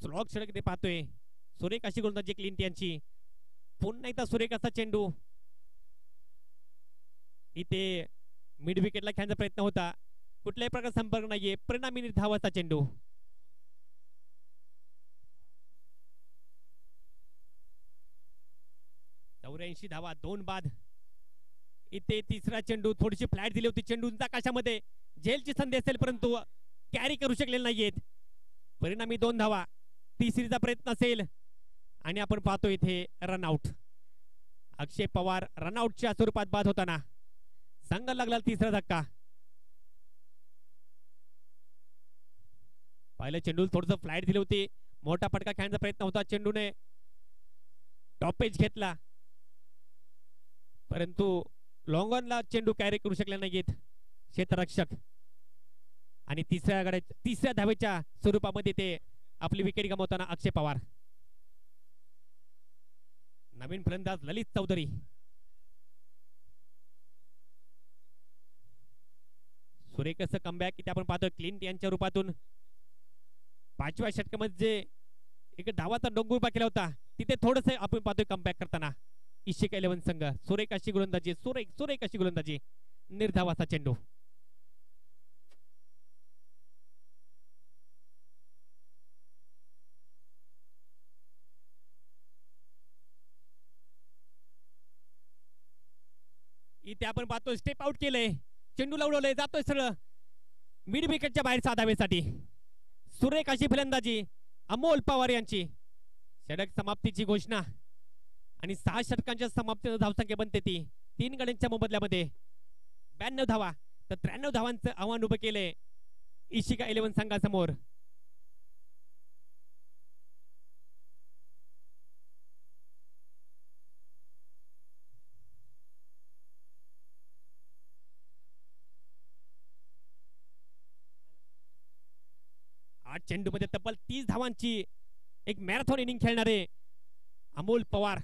स्लॉग षटक ते पाहतोय. सुरेख अशी गोलंदाजी क्लिंट यांची. पुन्हा एकदा सुरेख असा चेंडू. इथे मिड विकेटला खेळण्याचा प्रयत्न होता, कुठल्याही प्रकारचा संपर्क नाहीये. परिणामी निर्धावाचा चेंडू. चौऱ्याऐंशी धावा, 2 बाद. इथे तिसरा चेंडू, थोडीशी फ्लॅट दिली होती चेंडूंचा आकाशामध्ये. झेलची संधी असेल परंतु कॅरी करू शकलेले नाहीयेत. परिणामी 2 धावा. तिसरीचा प्रयत्न असेल आणि आपण पाहतो इथे रनआउट. अक्षय पवार रनआउटच्या स्वरूपात बाद होताना. संघाला लागला तिसरा धक्का. पहिल्या चेंडू थोडस फ्लाईट दिली होती, मोठा फटका खेळण्याचा प्रयत्न होता. चेंडूने टॉपेज घेतला परंतु लॉंग ऑनला चेंडू कॅरी करू शकले नाहीत क्षेत्ररक्षक. आणि तिसऱ्या धावेच्या स्वरूपामध्ये ते आपली विकेट गमावताना अक्षय पवार. नवीन फलंदाज ललित चौधरी. सुरेख असं कमबॅक इथे आपण पाहतोय क्लिंट यांच्या रूपातून. 5व्या षटकामध्ये एक डावाचा डोंगर उभा केला होता, तिथे थोडस आपण पाहतोय कमबॅक करताना इशिका 11 संघ. सुरेख अशी गोलंदाजी, सुरेख अशी गोलंदाजी. निर्धावाचा चेंडू. इथे आपण पाहतोय स्टेप आउट केलंय, चेंडूला उडवलंय, जातोय सरळ मिड विकेटच्या बाहेर 6 धावेसाठी. सुरेख अशी फलंदाजी अमोल पवार यांची. षटक समाप्तीची घोषणा आणि 6 षटकांच्या समाप्तीची धावसंख्या बनते ती 3 गड्यांच्या मोबदल्यामध्ये 92 धावा. तर 93 धावांचं आव्हान उभं केलंय इशिका 11 संघासमोर. चेंडू मध्ये तब्बल 30 धावांची एक मॅरेथॉन इनिंग खेळणारे अमोल पवार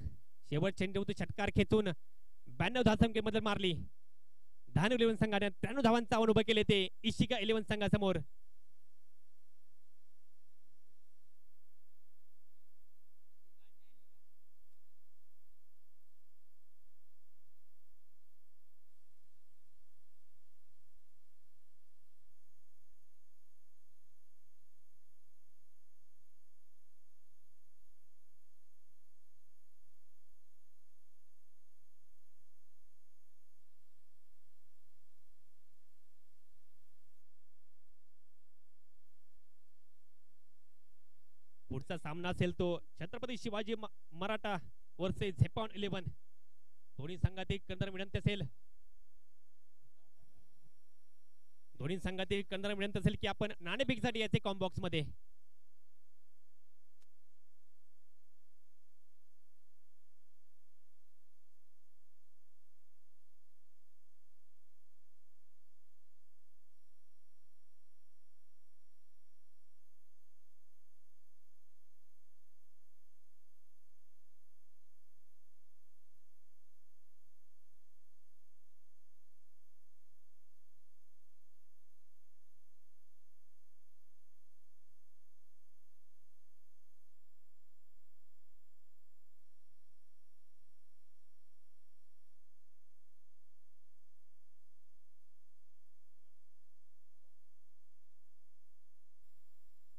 शेवट चेंडू षटकार खेचून 92 धावसंख्येमध्ये मारली. धानू 11 संघाने 93 धावांचं आव्हान उभं केले ते इशिका 11 संघासमोर. पुढचा सामना असेल तो छत्रपती शिवाजी मराठा वर्सेस झेपॉन 11. दोन्ही संघातील कंदर विनंती असेल, की आपण नाणेफेकीसाठी याचे कॉम बॉक्स मध्ये.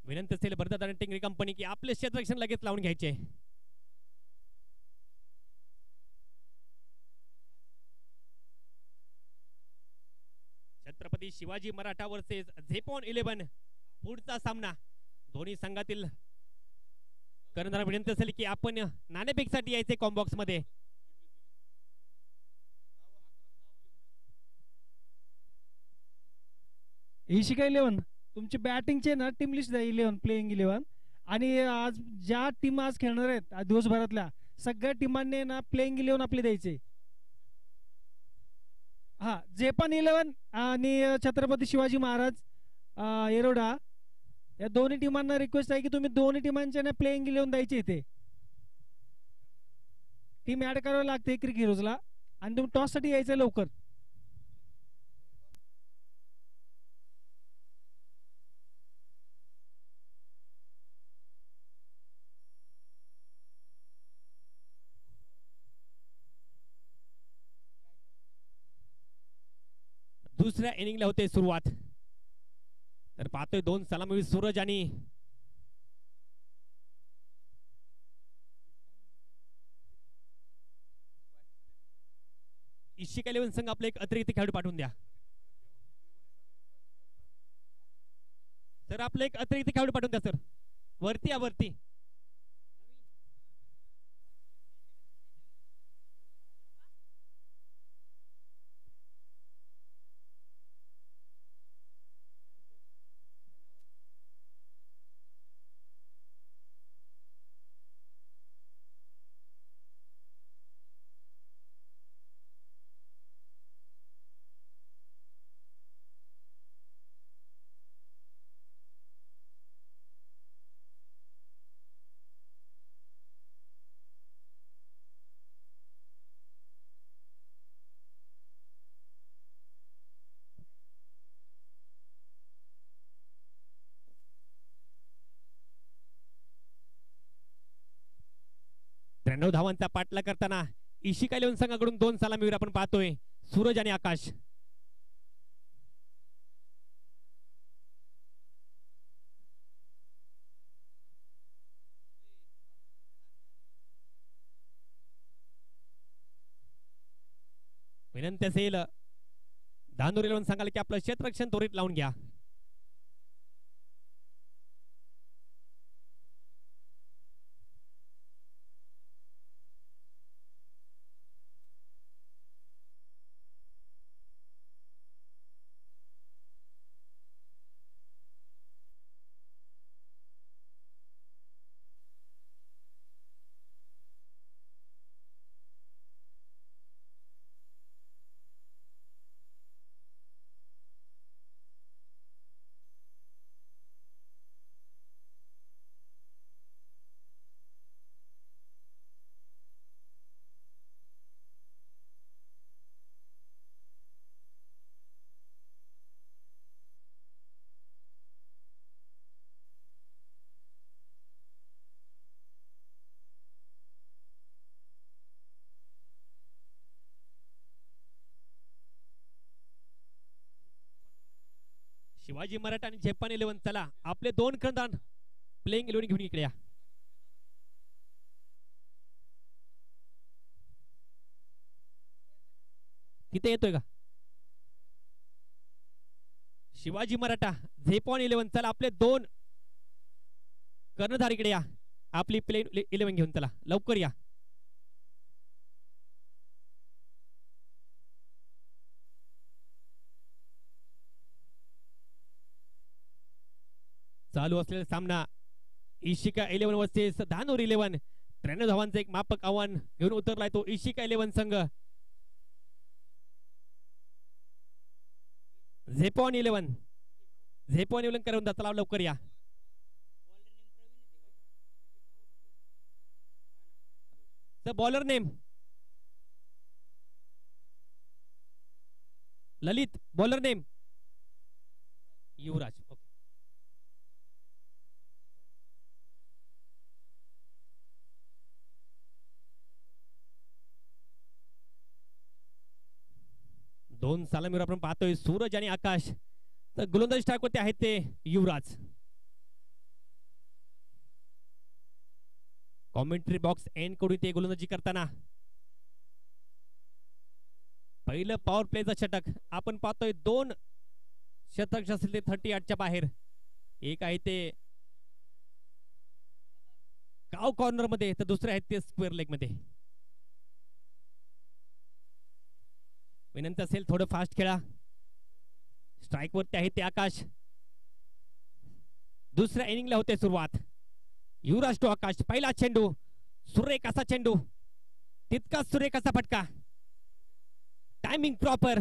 विनंती असेल भरतात आणि टिंगरी कंपनी की आपले क्षेत्ररक्षण लगेच लावून घ्यायचे. छत्रपती शिवाजी मराठा वर्सेस झेपॉन 11 पुढचा सामना. दोन्ही संघातील कर्णधार विनंती असेल की आपण नाणेफेकीसाठी यायचे कॉम बॉक्स मध्ये. इशिका 11 तुमची बॅटिंगचे ना टीम लिस्ट द्या 11 प्लेइंग 11 आणि आज ज्या टीम आज खेळणार आहेत दिवसभरातल्या सगळ्या टीमांनी ना प्लेइंग 11 आपले द्यायचे. हा झेपॉन 11 आणि छत्रपती शिवाजी महाराज येरोडा या दोन्ही टीमांना रिक्वेस्ट आहे की तुम्ही दोन्ही टीमांच्या ना प्लेइंग इलेव्हन द्यायचे इथे. टीम ऍड करावी लागते क्रिक हिरोजला आणि तुम्ही टॉस साठी यायचं लवकर. दुसऱ्या इनिंगला होते सुरुवात. तर पाहतोय 2 सलामी सूरज आणि इशिका 11 संघ आपले एक अतिरिक्त खेळाडू पाठवून द्या. सर आपले एक अतिरिक्त खेळाडू पाठवून द्या सर. वरती या वरती. धावांचा पाठला करताना इशिका 11 संघाकडून 2 सलामीवीर आपण पाहतोय सूरज आणि आकाश. विनंती असेल धानोर 11 संघाला की आपलं क्षेत्ररक्षण त्वरित लावून घ्या. शिवाजी मराठा आणि जपान 11 चला आपले 2 कर्णधार प्लेइंग 11 घेऊन इकडे या. तिथे येतोय का शिवाजी मराठा झेपॉन 11 चला आपले 2 कर्णधार इकडे या. आपली प्लेइंग 11 घेऊन चला लवकर या. चालू असलेला सामना इशिका 11 वर्सेस धानोर 11. 93 धावांचं एक मापक आव्हान घेऊन उतरलाय तो इशिका 11 संघ. झेपॉन 11 करून चला लवकर या. The bowler name Lalit. Bowler name Yuvraj. Okay दोन सलामीवर आपण पाहतोय सूरज आणि आकाश. तर गोलंदाज टाकवते आहेत ते युवराज. कॉमेंट्री बॉक्स एंड कडून ते गोलंदाजी करताना पहिलं पॉवर प्लेचं षटक आपण पाहतोय. 2 शतक असतील ते 38 च्या बाहेर. एक आहे ते काव कॉर्नर मध्ये तर दुसरे आहेत ते स्क्वेअर लेग मध्ये. विनंती असेल थोडं फास्ट खेळा. स्ट्राइक वरती आहे ते आकाश. दुसऱ्या इनिंगला होते सुरुवात. युवराज टू आकाश. पहिला चेंडू सुरेख असा चेंडू तितका सुरेख असा फटका. Timing proper.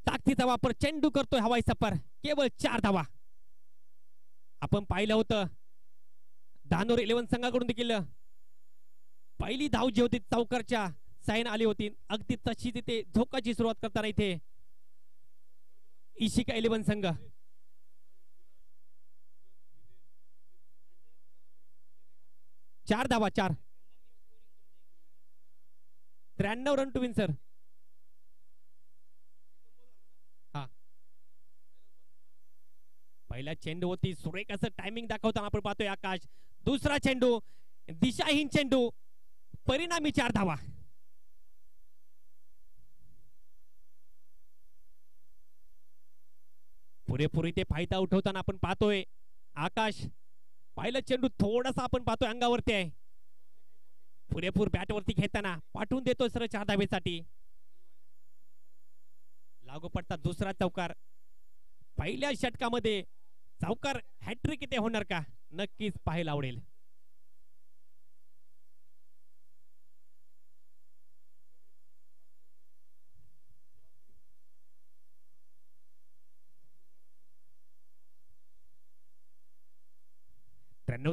ताकदीचा वापर चेंडू करतोय हवाई सफर. केवळ 4 धावा. आपण पाहिलं होतं धानोर 11 संघाकडून देखील पहिली धाव जी होती चौकारच्या साइन आली होती, अगदी तशी तिथे धोकाची सुरुवात करताना इथे इशिका 11 संघ 4 धावा 4 93 रन टू विन सर. हा पहिला चेंडू होती सुरेख असं टायमिंग दाखवताना आपण पाहतोय आकाश. दुसरा चेंडू दिशाहीन चेंडू, परिणामी 4 धावा. पुरेपूर इथे फायदा उठवताना आपण पाहतोय आकाश. पहिला चेंडू थोडासा आपण पाहतोय अंगावरती आहे, पुरेपूर बॅटवरती घेताना पाठवून देतोय सर 4 धावेसाठी. लागू पडता दुसरा चौकार. पहिल्या षटकामध्ये चौकार हॅट्रिक इथे होणार का, नक्कीच पाहायला आवडेल.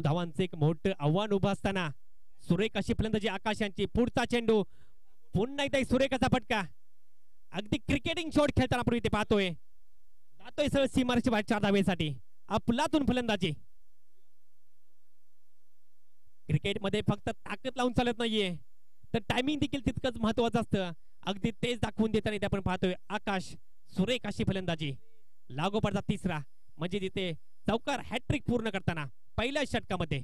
धावांचे एक मोठं आव्हान उभं असताना सुरेख अशी फलंदाजी आकाश यांची. पुढचा चेंडू पुन्हा एकदा सुरेख असा फटका, अगदी क्रिकेटिंग शॉट खेळताना आपण इथे पाहतोय. जातोय सर सीमारची बाहेर 4 धावेसाठी. अफलातून फलंदाजी. क्रिकेटमध्ये फक्त ताकद लावून चालत नाहीये, तर टायमिंग देखील तितकंच महत्वाचं असतं. अगदी तेच दाखवून देताना इथे आपण पाहतोय आकाश. सुरेख अशी फलंदाजी. लागू पडता तिसरा, म्हणजे तिथे चौकार हॅट्रिक पूर्ण करताना पहिल्या षटकामध्ये.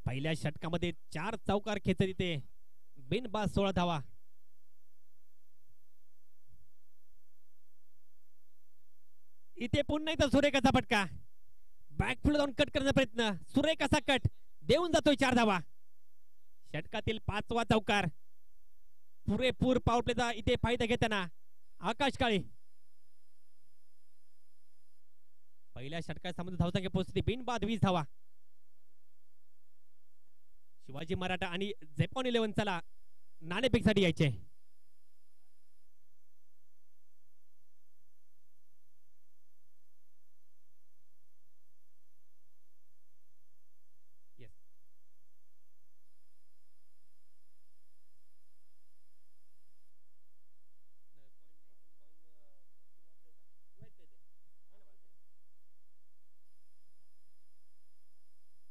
पहिल्या षटकामध्ये 4 चौकार खेचत इथे बिनबाद 16 धावा. इथे पुन्हा एकदा सुरेखाचा फटका, बॅकफुल जाऊन कट करण्याचा प्रयत्न, सुरेखाचा कट देऊन जातोय 4 धावा. षटकातील 5वा चौकार. पुरेपूर पॉवर प्लेचा इथे फायदा घेताना आकाश काळे. पहिल्या षटकात संबंधित धावसंख्या पोहोचली बिनबाद 20 धावा. शिवाजी मराठा आणि झेपॉन 11 चला नाणेफेकसाठी यायचे.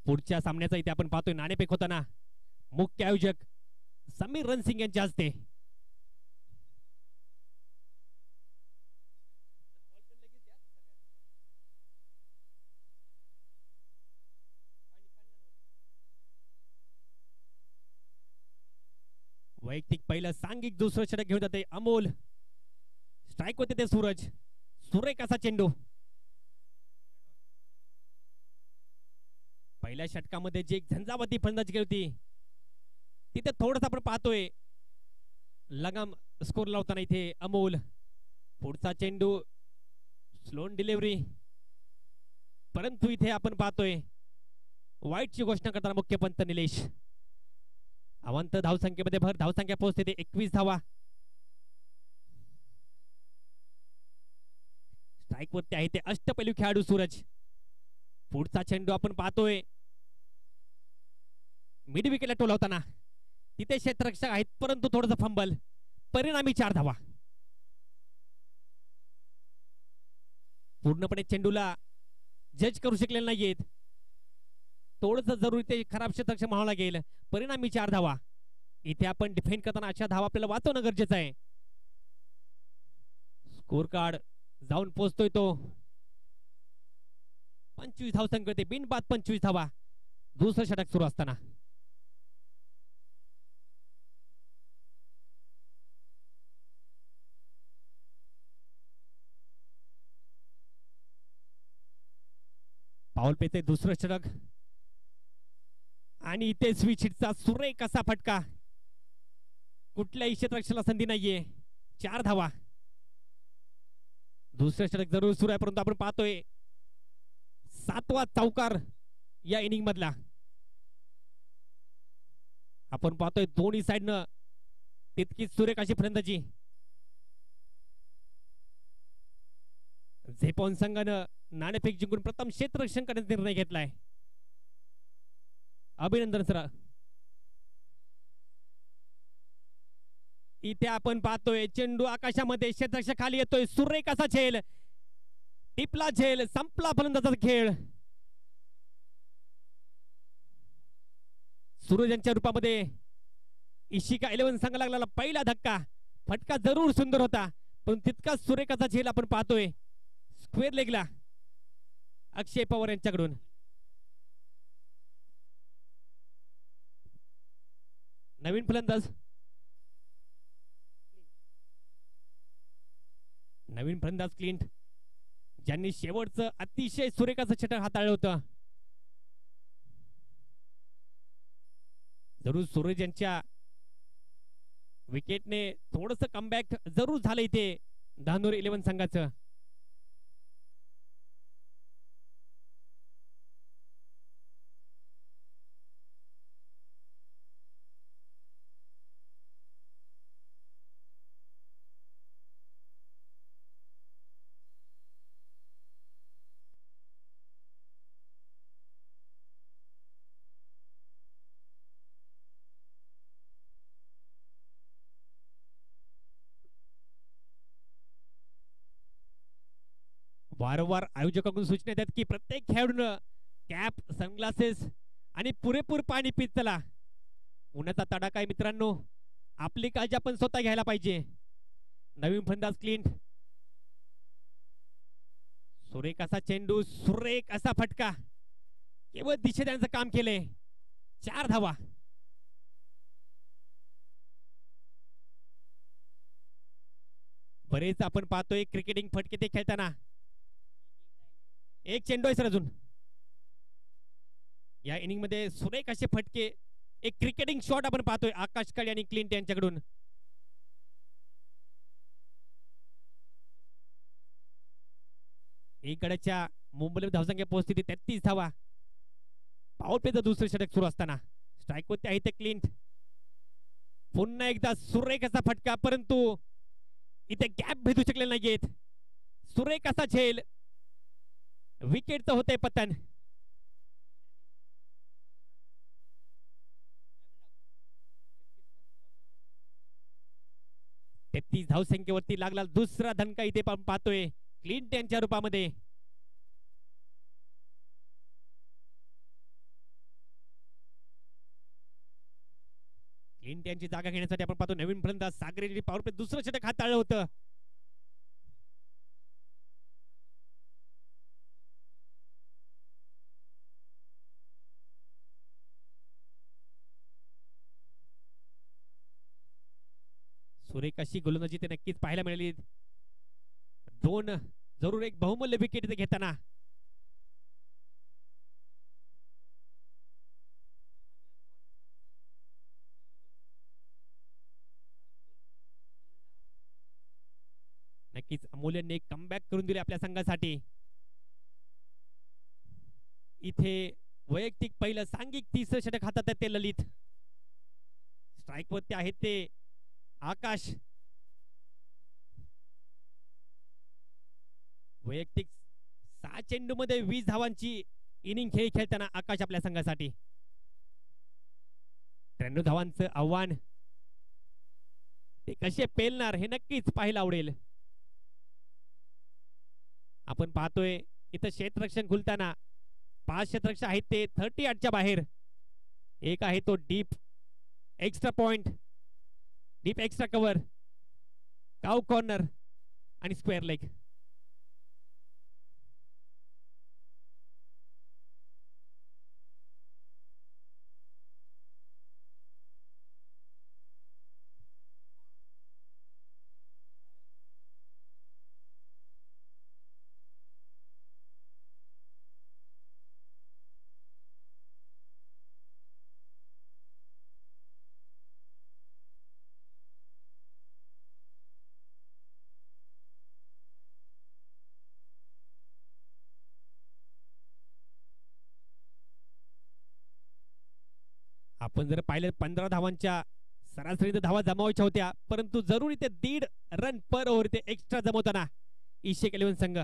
पुढच्या सामन्याचा इथे आपण पाहतोय नाणेफेक होताना मुख्य आयोजक समीर रणसिंग यांच्या हस्ते. वैयक्तिक पहिलं सांघिक दुसरं षटक घेऊन जाते अमोल. स्ट्राइक होते ते सूरज. सुरेख असा चेंडू. पहिल्या षटकामध्ये जी एक झंझावाती फलंदाजी केली होती तिथे थोडंसं आपण पाहतोय लगाम स्कोर लावताना इथे अमोल. पुढचा चेंडू स्लोन डिलिव्हरी, परंतु इथे आपण पाहतोय वाईटची घोषणा करताना मुख्य पंत निलेश. अवंत धावसंख्येमध्ये भर, धावसंख्या पोहोचते ते 21 धावा. स्ट्राइक वरती आहे ते अष्टपैलू खेळाडू सूरज. पुढचा चेंडू आपण पाहतोय मिड विकेटला टोलावताना तिथे क्षेत्ररक्षक आहेत परंतु थोडंसं फंबल, परिणामी 4 धावा. पूर्णपणे चेंडूला जज करू शकलेले नाहीयेत, थोडंसं जरूर ते खराब क्षेत्ररक्षक म्हणावं लागेल. परिणामी 4 धावा. इथे आपण डिफेंड करताना अशा धावा आपल्याला वाचवणं गरजेचं आहे. स्कोर कार्ड जाऊन पोहोचतोय तो 25 धावसंख्या, बिनबाद 25 धावा. दुसरं षटक सुरू असताना पाऊल पेते दुसरं षटक आणि इथे स्विच हिटचा सुरेख असा फटका. कुठल्याही क्षेत्ररक्षकाला संधी नाहीये. 4 धावा. दुसरं षटक जरूर सुरू आहे परंतु आपण पाहतोय 7वा चौकार या इनिंग मधला. आपण पाहतोय दोन्ही साइडनं तितकीच सुरेख अशी फलंदाजी. झेपॉन संघानं नाणेफेक जिंकून प्रथम क्षेत्ररक्षण करण्याचा निर्णय घेतलाय. अभिनंदन सर. इथे आपण पाहतोय चेंडू आकाशामध्ये, क्षेत्ररक्षक खाली येतोय, सुरेख असा झेल, टिपला झेल, संपला फलंदाजाचा खेळ. सूरज यांच्या रूपामध्ये इशिका 11 संघाला लागलेला पहिला धक्का. फटका जरूर सुंदर होता पण तितकाच सुरेख असा झेल आपण पाहतोय स्क्वेअर लेगला अक्षय पवार यांच्याकडून. नवीन फलंदाज क्लिंट, ज्यांनी शेवटचं अतिशय सुरेख असं षटक हाताळलं होतं. जरूर सूरज यांच्या विकेटने थोडंसं कमबॅक जरूर झालं इथे धानोर 11 संघाचं. वारंवार आयोजकांकडून सूचना देतात की प्रत्येक खेळाडूनं कॅप, सनग्लासेस आणि पुरेपूर पाणी पित चला. उन्हाचा तडाखा आहे मित्रांनो, आपली काळजी आपण स्वतः घ्यायला पाहिजे. नवीन फलंदाज क्लिंट, सुरेख असा चेंडू, सुरेख असा फटका, केवळ दिशा देण्याचं काम केलंय. 4 धावा. बरेच आपण पाहतोय क्रिकेटिंग फटके ते खेळताना. एक चेंडू आहे सर अजून या इनिंग मध्ये. सुरेख असे फटके, एक क्रिकेटिंग शॉट आपण पाहतोय आकाश काळे आणि क्लिंट यांच्याकडून. एक गड्याच्या मुंबईला धावसंख्या पोहोचते 33 धावा. पाऊल पेचं दुसरं षटक सुरू असताना स्ट्राईक होते आहे ते क्लिंट. पुन्हा एकदा सुरेख असा फटका परंतु इथे गॅप भेदू शकले नाहीयेत. सुरेख असा झेल, विकेटचं होतंय पतन. तेहतीस धावसंख्येवरती लागला दुसरा धनका इथे पाहतोय क्लिंट यांच्या रूपामध्ये. क्लिंट यांची जागा घेण्यासाठी आपण पाहतो नवीन फलंदाज सागरे पॉवर प्ले दुसरं षटक हाताळलं होतं. सुरेख अशी गोलंदाजी ते नक्कीच पाहायला मिळाली. 2 जरूर एक बहुमूल्य विकेट इथे घेताना. नक्कीच अमूल्यने कमबॅक करून दिले आपल्या संघासाठी. इथे वैयक्तिक पहिलं सांघिक 30 षटक हातात आहेत ते ललित. स्ट्राईक वरती आहेत ते आकाश. वैयक्तिक 6 चेंडू मध्ये 20 धावांची इनिंग खेळताना आकाश आपल्या संघासाठी. 93 धावांचं आव्हान ते कसे पेलणार हे नक्कीच पाहायला आवडेल. आपण पाहतोय इथं क्षेत्ररक्षण खुलताना 5 क्षेत्ररक्षक आहेत ते 38च्या बाहेर. एक आहे तो deep extra point, deep extra cover, cow corner आणि स्क्वेअर लेग. आपण जर पाहिलं 15 धावांच्या सरासरी धावा जमावायच्या होत्या, परंतु जरूर इथे 1.5 रन पर ओव्हर इथे एक्स्ट्रा जमवताना इशेक 11 संघ.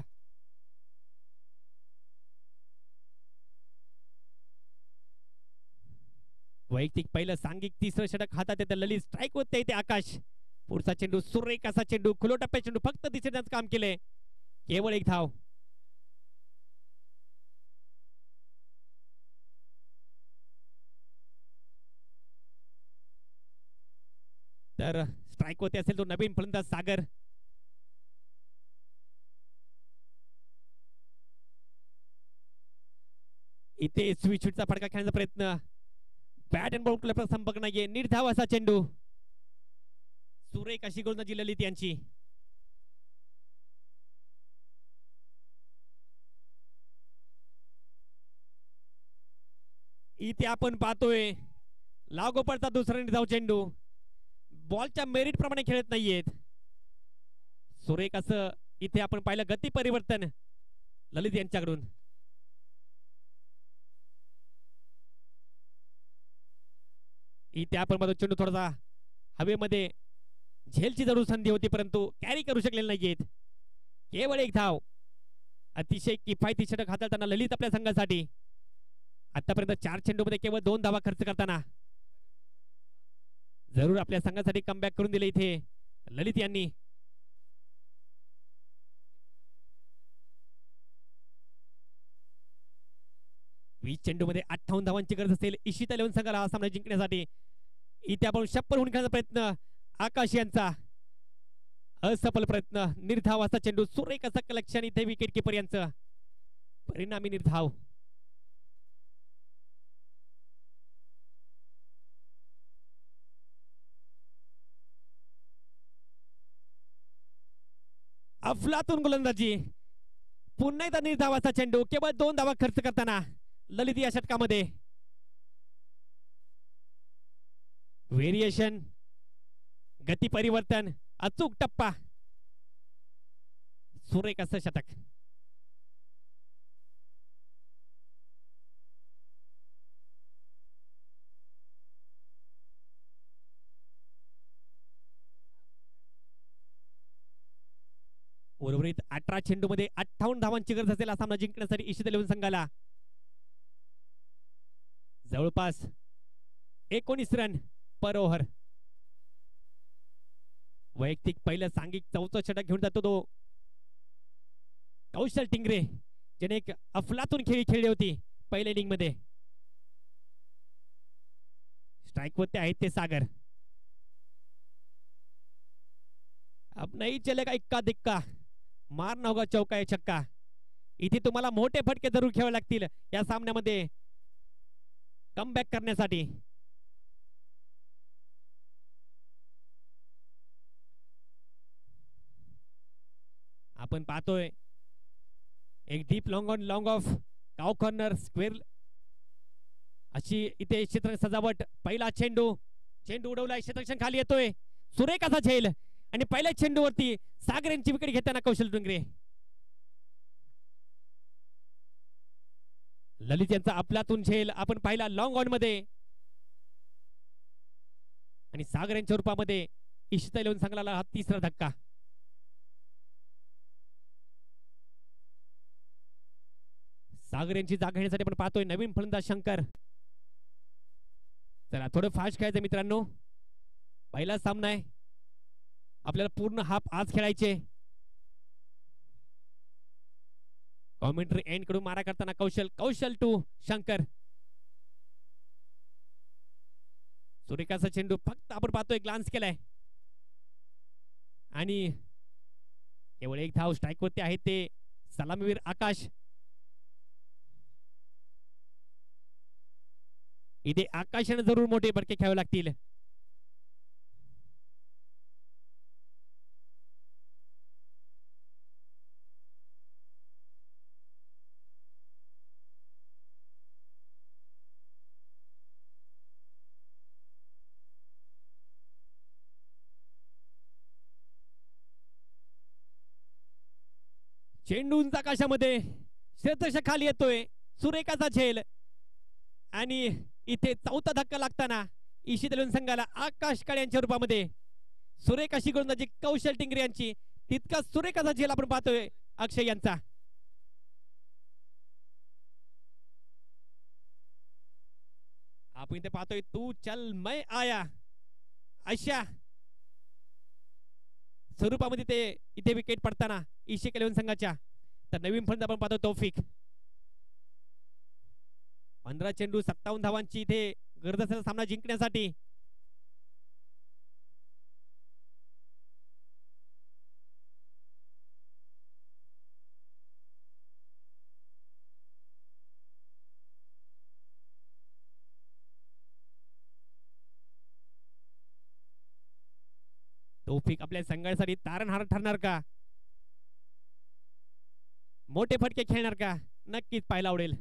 वैयक्तिक पहिलं सांघिक तिसरं षटक हातात येतं. ललित स्ट्राईक होते इथे. आकाश पुढचा चेंडू, सुरेख असा चेंडू, खुलो टप्प्या चेंडू, फक्त दिसण्याचं काम केलंय. केवळ एक धाव. तर स्ट्राईक होते असेल तो नवीन फलंदाज सागर. इथे स्विचचा फटका खेळण्याचा प्रयत्न, बॅट अँड बॉल क्लबचा संपर्क नाहीये. निर्धाव असा चेंडू, सुरेख अशी गोलंदाजी ललित यांची. इथे आपण पाहतोय लागोपाठचा दुसरा निर्धाव चेंडू, बॉलच्या मेरिट प्रमाणे खेळत नाहीयेत. सुरेख असं इथे आपण पाहिलं गती परिवर्तन ललित यांच्याकडून. इथे आपण पाहतो चेंडू थोडासा हवेमध्ये, झेलची जरूर संधी होती परंतु कॅरी करू शकलेले नाहीयेत. केवळ एक धाव. अतिशय किफायती षटक हाताळताना ललित आपल्या संघासाठी. आतापर्यंत 4 चेंडूमध्ये केवळ 2 धावा खर्च करताना जरूर आपल्या संघासाठी कमबॅक करून दिले इथे ललित यांनी. वीस चेंडूमध्ये 58 धावांची गरज असेल इशिता 11 संघाला हा सामना जिंकण्यासाठी. इथे आपण शप्पर होऊन खेळण्याचा प्रयत्न आकाश यांचा, असफल प्रयत्न. निर्धाव असा चेंडू, सुरेख असा कलेक्शन इथे विकेट किपर यांचं, परिणामी निर्धाव. अफलातून गोलंदाजी, पुन्हा एकदा निर्धावाचा चेंडू, केवळ 2 धावा खर्च करताना ललित या षटकामध्ये. व्हेरिएशन, गती परिवर्तन, अचूक टप्पा, सुरेख असं षटक. उर्वरित 18 चेंडूमध्ये 58 धावांची गरज असेल हा सामना जिंकण्यासाठी इशिता 11 संघाला. जवळपास 19 रन पर ओव्हर. वैयक्तिक पहिलं सांघिक 4थं षटक घेऊन जातो तो कौशल टिंगरे, ज्याने एक अफलातून खेळली होती पहिल्या इनिंग मध्ये. स्ट्राईक वरती आहेत ते सागर. अब नहीं चलेगा इक्का दिक्का, मारना होगा चौका या छक्का. इथे तुम्हाला मोठे फटके जरूर खेळावे लागतील या सामन्यामध्ये कमबॅक करण्यासाठी. आपण पाहतोय एक deep long on long of, cow corner, square अशी इथे क्षेत्र सजावट. पहिला चेंडू, चेंडू उडवलाय, क्षेत्ररक्षण खाली येतोय, सुरेख असा झेल आणि पहिल्या चेंडूवरती सागर यांची विकेट घेताना कौशल टिंगरे. ललित यांचा आपलातून झेल आपण पाहिला लॉंग ऑन मध्ये, आणि सागर यांच्या रूपामध्ये इशिता 11 संघाला हा तिसरा धक्का. सागर यांची जागा घेण्यासाठी आपण पाहतोय नवीन फलंदाज शंकर. चला थोडं फास्ट खेळायचं मित्रांनो. पहिला सामना आहे, आपल्याला पूर्ण हाफ आज खेळायचे. कॉमेंट्री एंड कडून मारा करताना कौशल, कौशल टू शंकर. सुरेखाचा चेंडू फक्त आपण पाहतोय, ग्लान्स केलाय आणि केवळ एक धाव स्ट्राईक वरती आहे ते सलामीवीर आकाश. इथे आकाशाने जरूर मोठे फटके खेळावे लागतील. चेंडू उंच आकाशामध्ये क्षेत्ररक्षक खाली येतोय. सुरेखाचा झेल आणि इथे चौथा धक्का लागताना ईशित संघाला आकाश काळे यांच्या रूपामध्ये सुरेखाशी गोलंदाजी कौशल टिंगरे यांची, तितका सुरेखाचा झेल आपण पाहतोय अक्षय यांचा. आपण इथे पाहतोय तू चल मै आया अशा स्वरूपामध्ये ते इथे विकेट पडताना ईशिक 11 संघाच्या. तर नवीन फलंदाज आपण पाहतो तौफिक. 15 चेंडू 57 धावांची इथे गरज असेल सामना जिंकण्यासाठी. तौफिक आपल्या संघासाठी तारणहार ठरणार का, मोठे फटके खेळणार का, नक्कीच पाहायला आवडेल.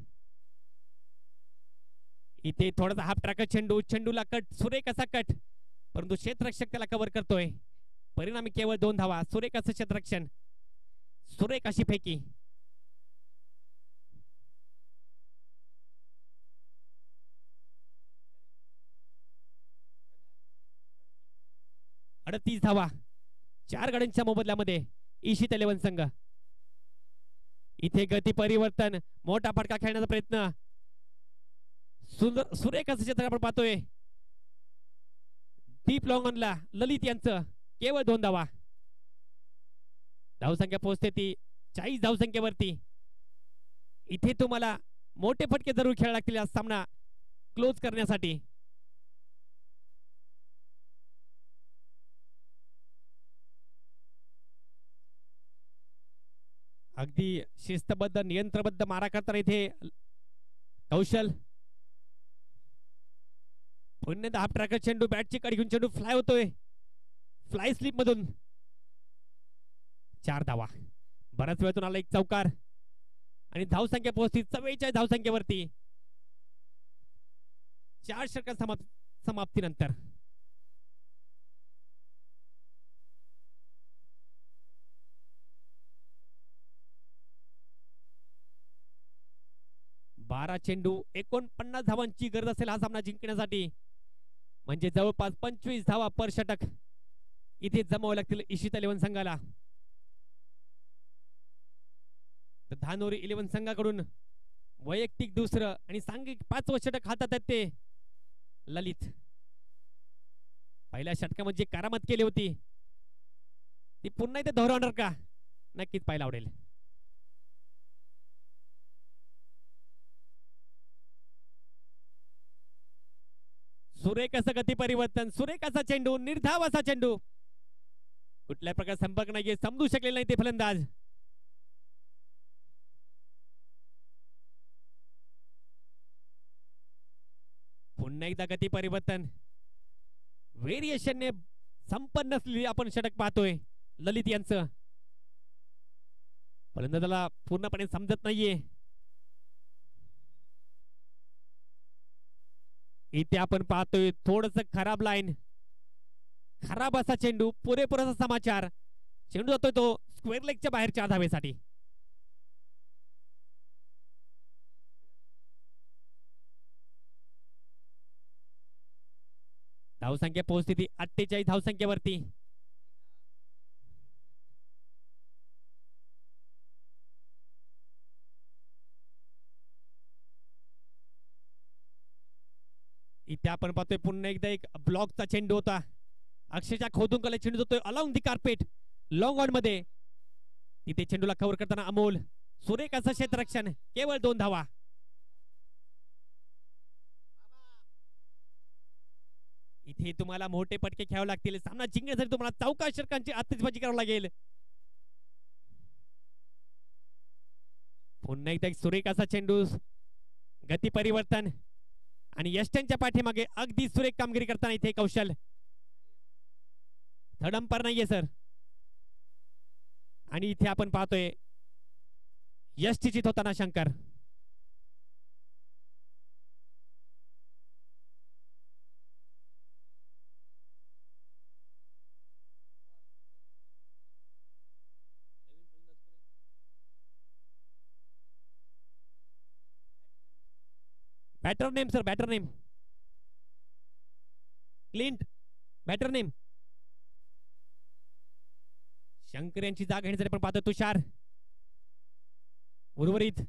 इथे थोडासा हाफ ट्रॅक चेंडू, चेंडूला कट, सुरेख असा कट, परंतु क्षेत्ररक्षक त्याला कव्हर करतोय. परिणामी केवळ 2 धावा. सुरेख असं क्षेत्ररक्षण, सुरेख अशी फेकी. अडतीस धावा 4 गड्यांच्या मोबदल्यामध्ये ईशित 11 संघ. इथे गती परिवर्तन, मोठा फटका खेळण्याचा प्रयत्न, सुरेख असं क्षेत्र आपण पाहतोय. डीप लॉंग ऑनला ललित यांचं केवळ 2 धावा. धावसंख्या पोहोचते ती 40 धावसंख्येवरती. इथे तुम्हाला मोठे फटके जरूर खेळावे लागतील हा सामना क्लोज करण्यासाठी. अगदी शिस्तबद्ध नियंत्रबद्ध मारा करताना इथे कौशल. पुन्हा हाफ ट्रॅकर चेंडू, बॅटची कडी घेऊन चेंडू फ्लाय होतोय, फ्लाय स्लिप मधून 4 धावा. बऱ्याच वेळातून आला एक चौकार आणि धावसंख्या पोहोचली 44 धावसंख्येवरती 4 षटकां समाप्तीनंतर. बारा चेंडू 49 धावांची गरज असेल हा सामना जिंकण्यासाठी. म्हणजे जवळपास 25 धावा पर षटक इथे जमावे लागतील ईशित 11 संघाला. तर धानोरी 11 संघाकडून वैयक्तिक दुसरं आणि सांघिक 5वं षटक हातात आहेत ते ललित. पहिल्या षटकामध्ये करामत केली होती ती पुन्हा इथे दोहरवणार का, नक्कीच पाहायला आवडेल. सुरेख असं गती परिवर्तन, सुरेख असा चेंडू, निर्धाव असा चेंडू, कुठल्या प्रकार संपर्क नाहीये, समजू शकले नाही ते फलंदाज. पुन्हा एकदा गती परिवर्तन, व्हेरिएशनने संपन्न असलेली आपण षटक पाहतोय ललित यांचं. फलंदाजाला पूर्णपणे समजत नाहीये. इथे आपण पाहतोय थोडस खराब लाईन, खराब असा चेंडू, पुरेपूर असा समाचार. चेंडू जातोय तो स्क्वेअर लेगच्या बाहेर 4 धावेसाठी. धावसंख्या पोहोचते ती 48 धावसंख्येवरती. इथे आपण पाहतोय पुन्हा एकदा एक ब्लॉकचा चेंडू होता. अक्षरशः खोदून कला चेंडू जातोय along the carpet long on मध्ये. इथे चेंडूला कव्हर करताना अमोल. सुरेख असं क्षेत्ररक्षण. केवळ 2 धावा. इथे तुम्हाला मोठे पटके खेळावे लागतील. सामना जिंकण्यासाठी तुम्हाला चौका षटकांची आतिषबाजी करावी लागेल. पुन्हा एकदा एक सुरेख असा चेंडू. गती परिवर्तन आणि यष्ट्यांच्या पाठीमागे अगदी सुरेख कामगिरी करताना इथे कौशल. थर्ड अंपायर नाहीये सर. आणि इथे आपण पाहतोय यष्टीचित होताना Shankar. Batter name sir. Batter name Clint. Batter name Shankar यांची जागा घेण्यासाठी पण पाहतो तुषार. उर्वरित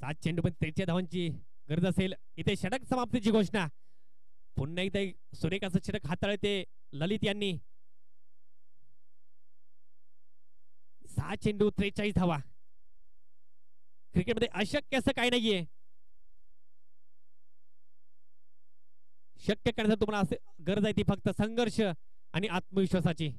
सात चेंडू पण 43 धावांची गरज असेल. इथे षटक समाप्तीची घोषणा. पुन्हा एकदा सुरेख असं षटक हाताळते ललित यांनी. 6 चेंडू 43 धावा. क्रिकेटमध्ये अशक्य असं काही नाहीये. शक्य करण्यासाठी तुम्हाला असं गरज आहे ती फक्त संघर्ष आणि आत्मविश्वासाची.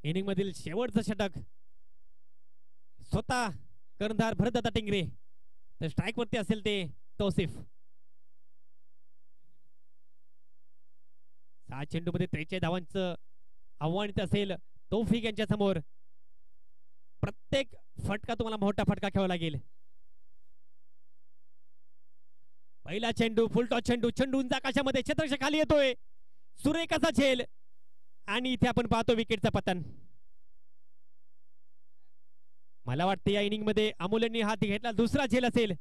इनिंग मधील शेवटचं षटक. स्वतः कर्णधार भरतदादा टिंगरे तर स्ट्राईक वरती असेल ते तौसिफ. 6 चेंडू मध्ये 43 धावांचं आव्हान असेल तौफिक यांच्या समोर. प्रत्येक फटका तुम्हाला मोठा फटका खेळावा लागेल. पहिला चेंडू फुलटॉस चेंडू. चेंडू उंच आकाशामध्ये क्षेत्ररक्षक खाली येतोय. सुरेख असा झेल आणि इथे आपण पाहतो विकेटचा पतन. मला वाटते या इनिंग मध्ये अमोलने हात घेतला दुसरा झेल असेल.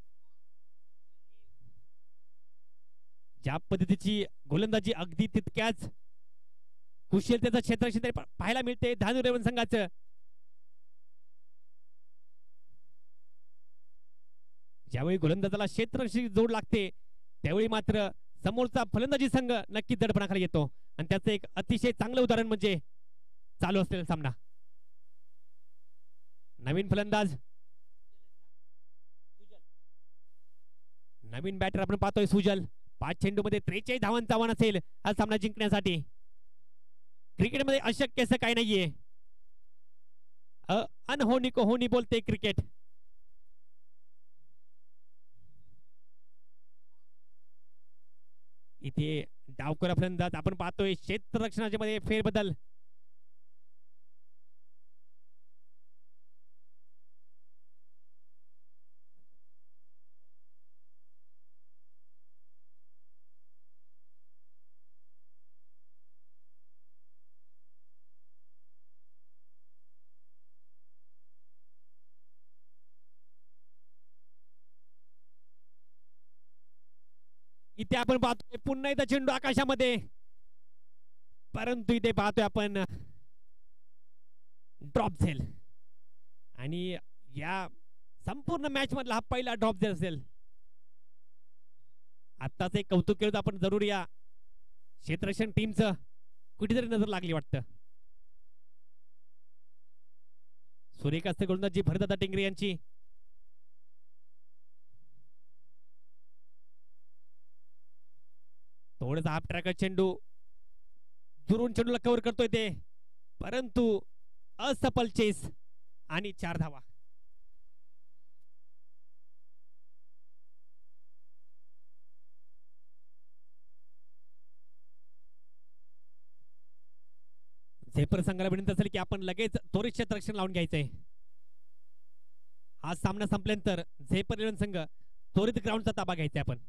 ज्या पद्धतीची गोलंदाजी अगदी तितक्याच कुशलतेचं क्षेत्ररक्षण पाहायला मिळते धानू रेवण संघाचं. ज्यावेळी गोलंदाजाला क्षेत्ररक्षक जोड लागते त्यावेळी मात्र समोरचा फलंदाजी संघ नक्की दडपणाखाली येतो. आणि त्याचं एक अतिशय चांगलं उदाहरण म्हणजे चालू असलेला सामना. नवीन फलंदाज नवीन बॅटर आपण पाहतोय सुजल. 5 चेंडू मध्ये 43 धावांचं आव्हान असेल हा सामना जिंकण्यासाठी. क्रिकेटमध्ये अशक्य असं काही नाहीये. अनहोनी को होनी बोलते क्रिकेट. इथे डावकर फलंदाज आपण पाहतोय क्षेत्ररक्षणाच्या मध्ये फेरबदल. इथे आपण पाहतोय पुन्हा एकदा चेंडू आकाशामध्ये. परंतु इथे पाहतोय आपण ड्रॉप झेल. आणि या संपूर्ण मॅच मधला हा पहिला ड्रॉप झेल असेल. आताच एक कौतुक केलं आपण जरूर या क्षेत्ररक्षण टीमचं कुठेतरी नजर लागली वाटतं. सूर्यकांत गोलंदाजी भरतदादा टिंगरे यांची. थोडासा हाफ ट्रॅकर चेंडू दुरून चेंडूला कव्हर करतोय ते परंतु असफल चेस आणि 4 धावा. झेपर संघाला विनंती असेल की आपण लगेच त्वरित क्षेत्ररक्षण लावून घ्यायचंय. हा सामना संपल्यानंतर झेपर 11 संघ त्वरित ग्राउंडचा ताबा घ्यायचा आपण.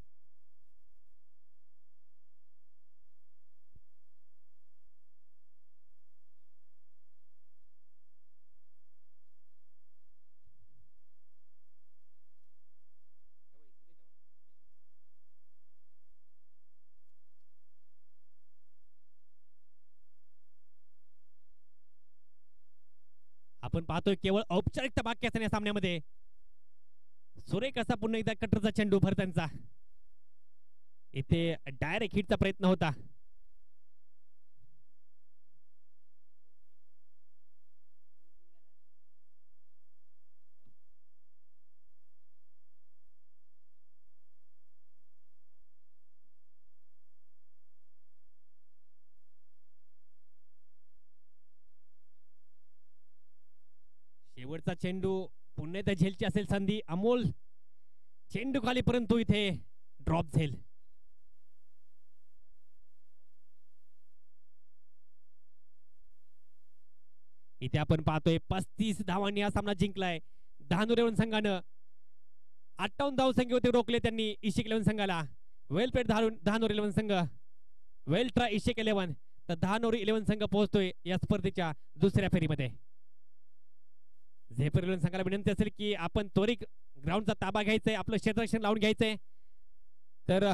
आपण पाहतोय केवळ औपचारिकता बाकी असताना या सामन्यामध्ये सुरेख असा पुन्हा एकदा कटरचा चेंडू भरतांचा. इथे डायरेक्ट हिटचा प्रयत्न होता. शेवटचा चेंडू पुन्हा एकदा झेलची असेल संधी. अमोल चेंडू खाली परंतु इथे ड्रॉप झेल. इथे आपण पाहतोय 35 धावांनी हा सामना जिंकलाय. धानोर 11 संघानं 58 धाव संख्या होते रोखले त्यांनी इशिक 11 संघाला. वेल प्लेड धानोर 11 संघ, वेल ट्राय इशिक 11. तर धानोर 11 संघ पोहोचतोय या स्पर्धेच्या दुसऱ्या फेरीमध्ये. झेपर 11 संघाला विनंती असेल की आपण त्वरित ग्राउंडचा ताबा घ्यायचंय, आपलं क्षेत्ररक्षण लावून घ्यायचंय. तर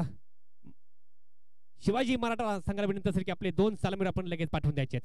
शिवाजी मराठा संघाला विनंती असेल की आपले 2 सलामीवर आपण लगेच पाठवून द्यायचे.